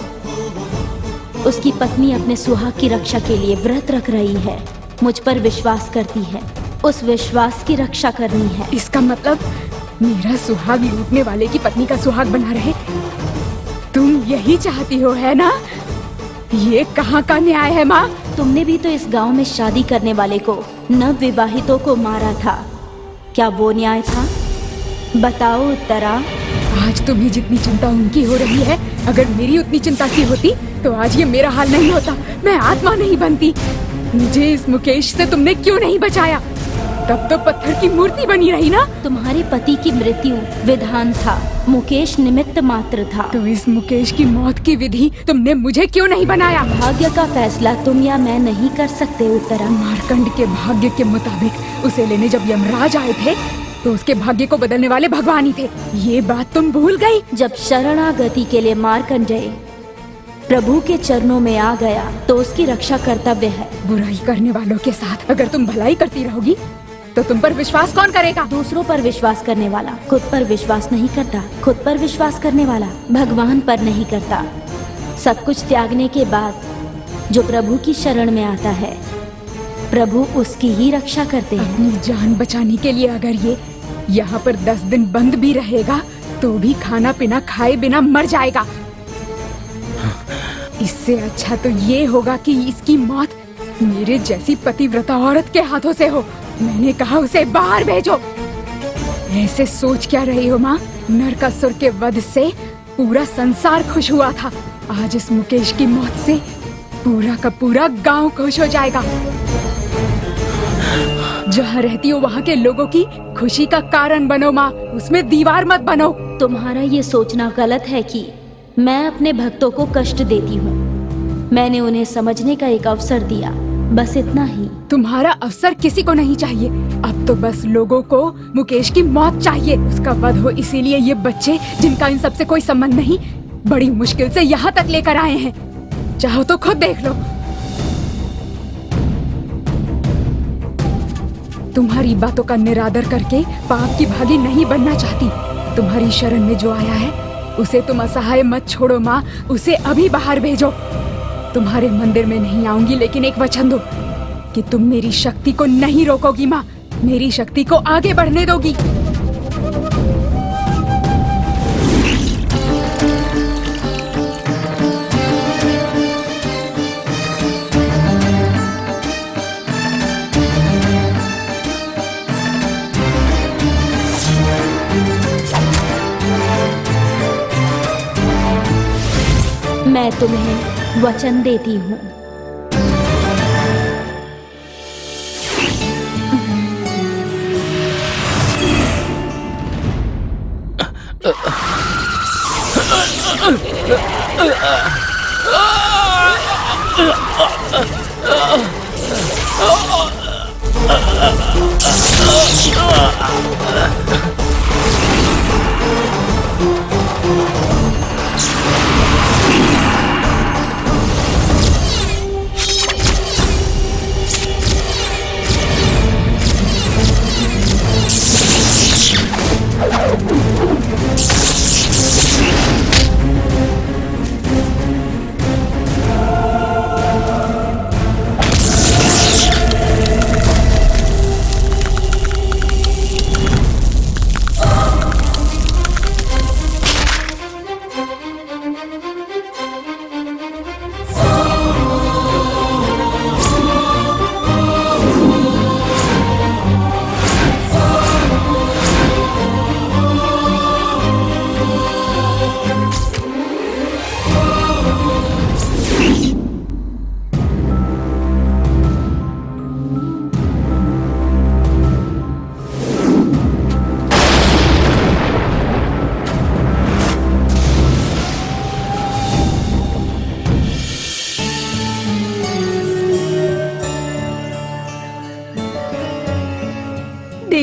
उसकी पत्नी अपने सुहाग की रक्षा के लिए व्रत रख रही है, मुझ पर विश्वास करती है, उस विश्वास की रक्षा करनी है। इसका मतलब मेरा सुहाग लूटने वाले की पत्नी का सुहाग बना रहे? तुम यही चाहती हो, है ना? ये कहाँ का न्याय है माँ? तुमने भी तो इस गांव में शादी करने वाले को, नव विवाहितों को मारा था, क्या वो न्याय था? बताओ उत्तरा। आज तुम्हें जितनी चिंता उनकी हो रही है, अगर मेरी उतनी चिंता की होती तो आज ये मेरा हाल नहीं होता, मैं आत्मा नहीं बनती। मुझे इस मुकेश से तुमने क्यों नहीं बचाया? तब तो पत्थर की मूर्ति बनी रही ना। तुम्हारे पति की मृत्यु विधान था, मुकेश निमित्त मात्र था। तो इस मुकेश की मौत की विधि तुमने मुझे क्यों नहीं बनाया? भाग्य का फैसला तुम या मैं नहीं कर सकते उत्तरा। मार्कंड के भाग्य के मुताबिक उसे लेने जब यमराज आए थे तो उसके भाग्य को बदलने वाले भगवान ही थे। ये बात तुम भूल गई? जब शरणागति के लिए मार्कंडेय प्रभु के चरणों में आ गया तो उसकी रक्षा कर्तव्य है। बुराई करने वालों के साथ अगर तुम भलाई करती रहोगी तो तुम पर विश्वास कौन करेगा? दूसरों पर विश्वास करने वाला खुद पर विश्वास नहीं करता, खुद पर विश्वास करने वाला भगवान पर नहीं करता। सब कुछ त्यागने के बाद जो प्रभु की शरण में आता है, प्रभु उसकी ही रक्षा करते हैं। अपनी जान बचाने के लिए अगर ये यहाँ पर 10 दिन बंद भी रहेगा तो भी खाना पीना खाए बिना मर जाएगा। इससे अच्छा तो ये होगा कि इसकी मौत मेरे जैसी पतिव्रता औरत के हाथों से हो। मैंने कहा उसे बाहर भेजो। ऐसे सोच क्या रही हो माँ? नरकासुर के वध से पूरा संसार खुश हुआ था, आज इस मुकेश की मौत से पूरा का पूरा गांव खुश हो जाएगा। जहाँ रहती हो वहाँ के लोगों की खुशी का कारण बनो माँ, उसमें दीवार मत बनो। तुम्हारा ये सोचना गलत है कि मैं अपने भक्तों को कष्ट देती हूँ। मैंने उन्हें समझने का एक अवसर दिया, बस इतना ही। तुम्हारा अवसर किसी को नहीं चाहिए, अब तो बस लोगों को मुकेश की मौत चाहिए, उसका वध हो। इसीलिए ये बच्चे जिनका इन सबसे कोई संबंध नहीं, बड़ी मुश्किल से यहाँ तक लेकर आए हैं। चाहो तो खुद देख लो। तुम्हारी बातों का निरादर करके पाप की भागी नहीं बनना चाहती। तुम्हारी शरण में जो आया है उसे तुम असहाय मत छोड़ो माँ, उसे अभी बाहर भेजो। तुम्हारे मंदिर में नहीं आऊंगी, लेकिन एक वचन दो कि तुम मेरी शक्ति को नहीं रोकोगी माँ, मेरी शक्ति को आगे बढ़ने दोगी। मैं तुम्हें वचन देती हूँ।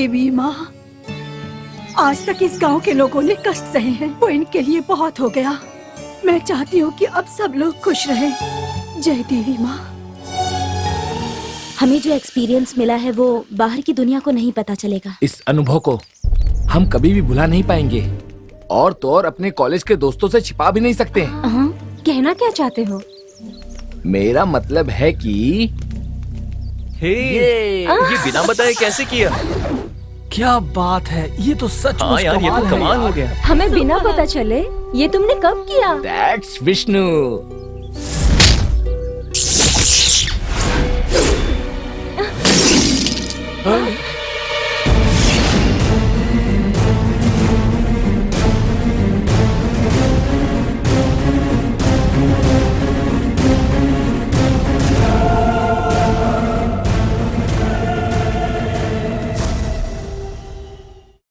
देवी माँ, आज तक इस गांव के लोगों ने कष्ट सहे हैं, वो इनके लिए बहुत हो गया। मैं चाहती हूँ कि अब सब लोग खुश रहें। जय देवी माँ। हमें जो एक्सपीरियंस मिला है वो बाहर की दुनिया को नहीं पता चलेगा। इस अनुभव को हम कभी भी भुला नहीं पाएंगे, और तो और अपने कॉलेज के दोस्तों से छिपा भी नहीं सकते। हाँ, कहना क्या चाहते हो? मेरा मतलब है कि ये बिना बताए कैसे किया? क्या बात है, ये तो सच हाँ यार, ये तो कमाल हो गया। हमें बिना पता चले ये तुमने कब किया? दैट्स विष्णु।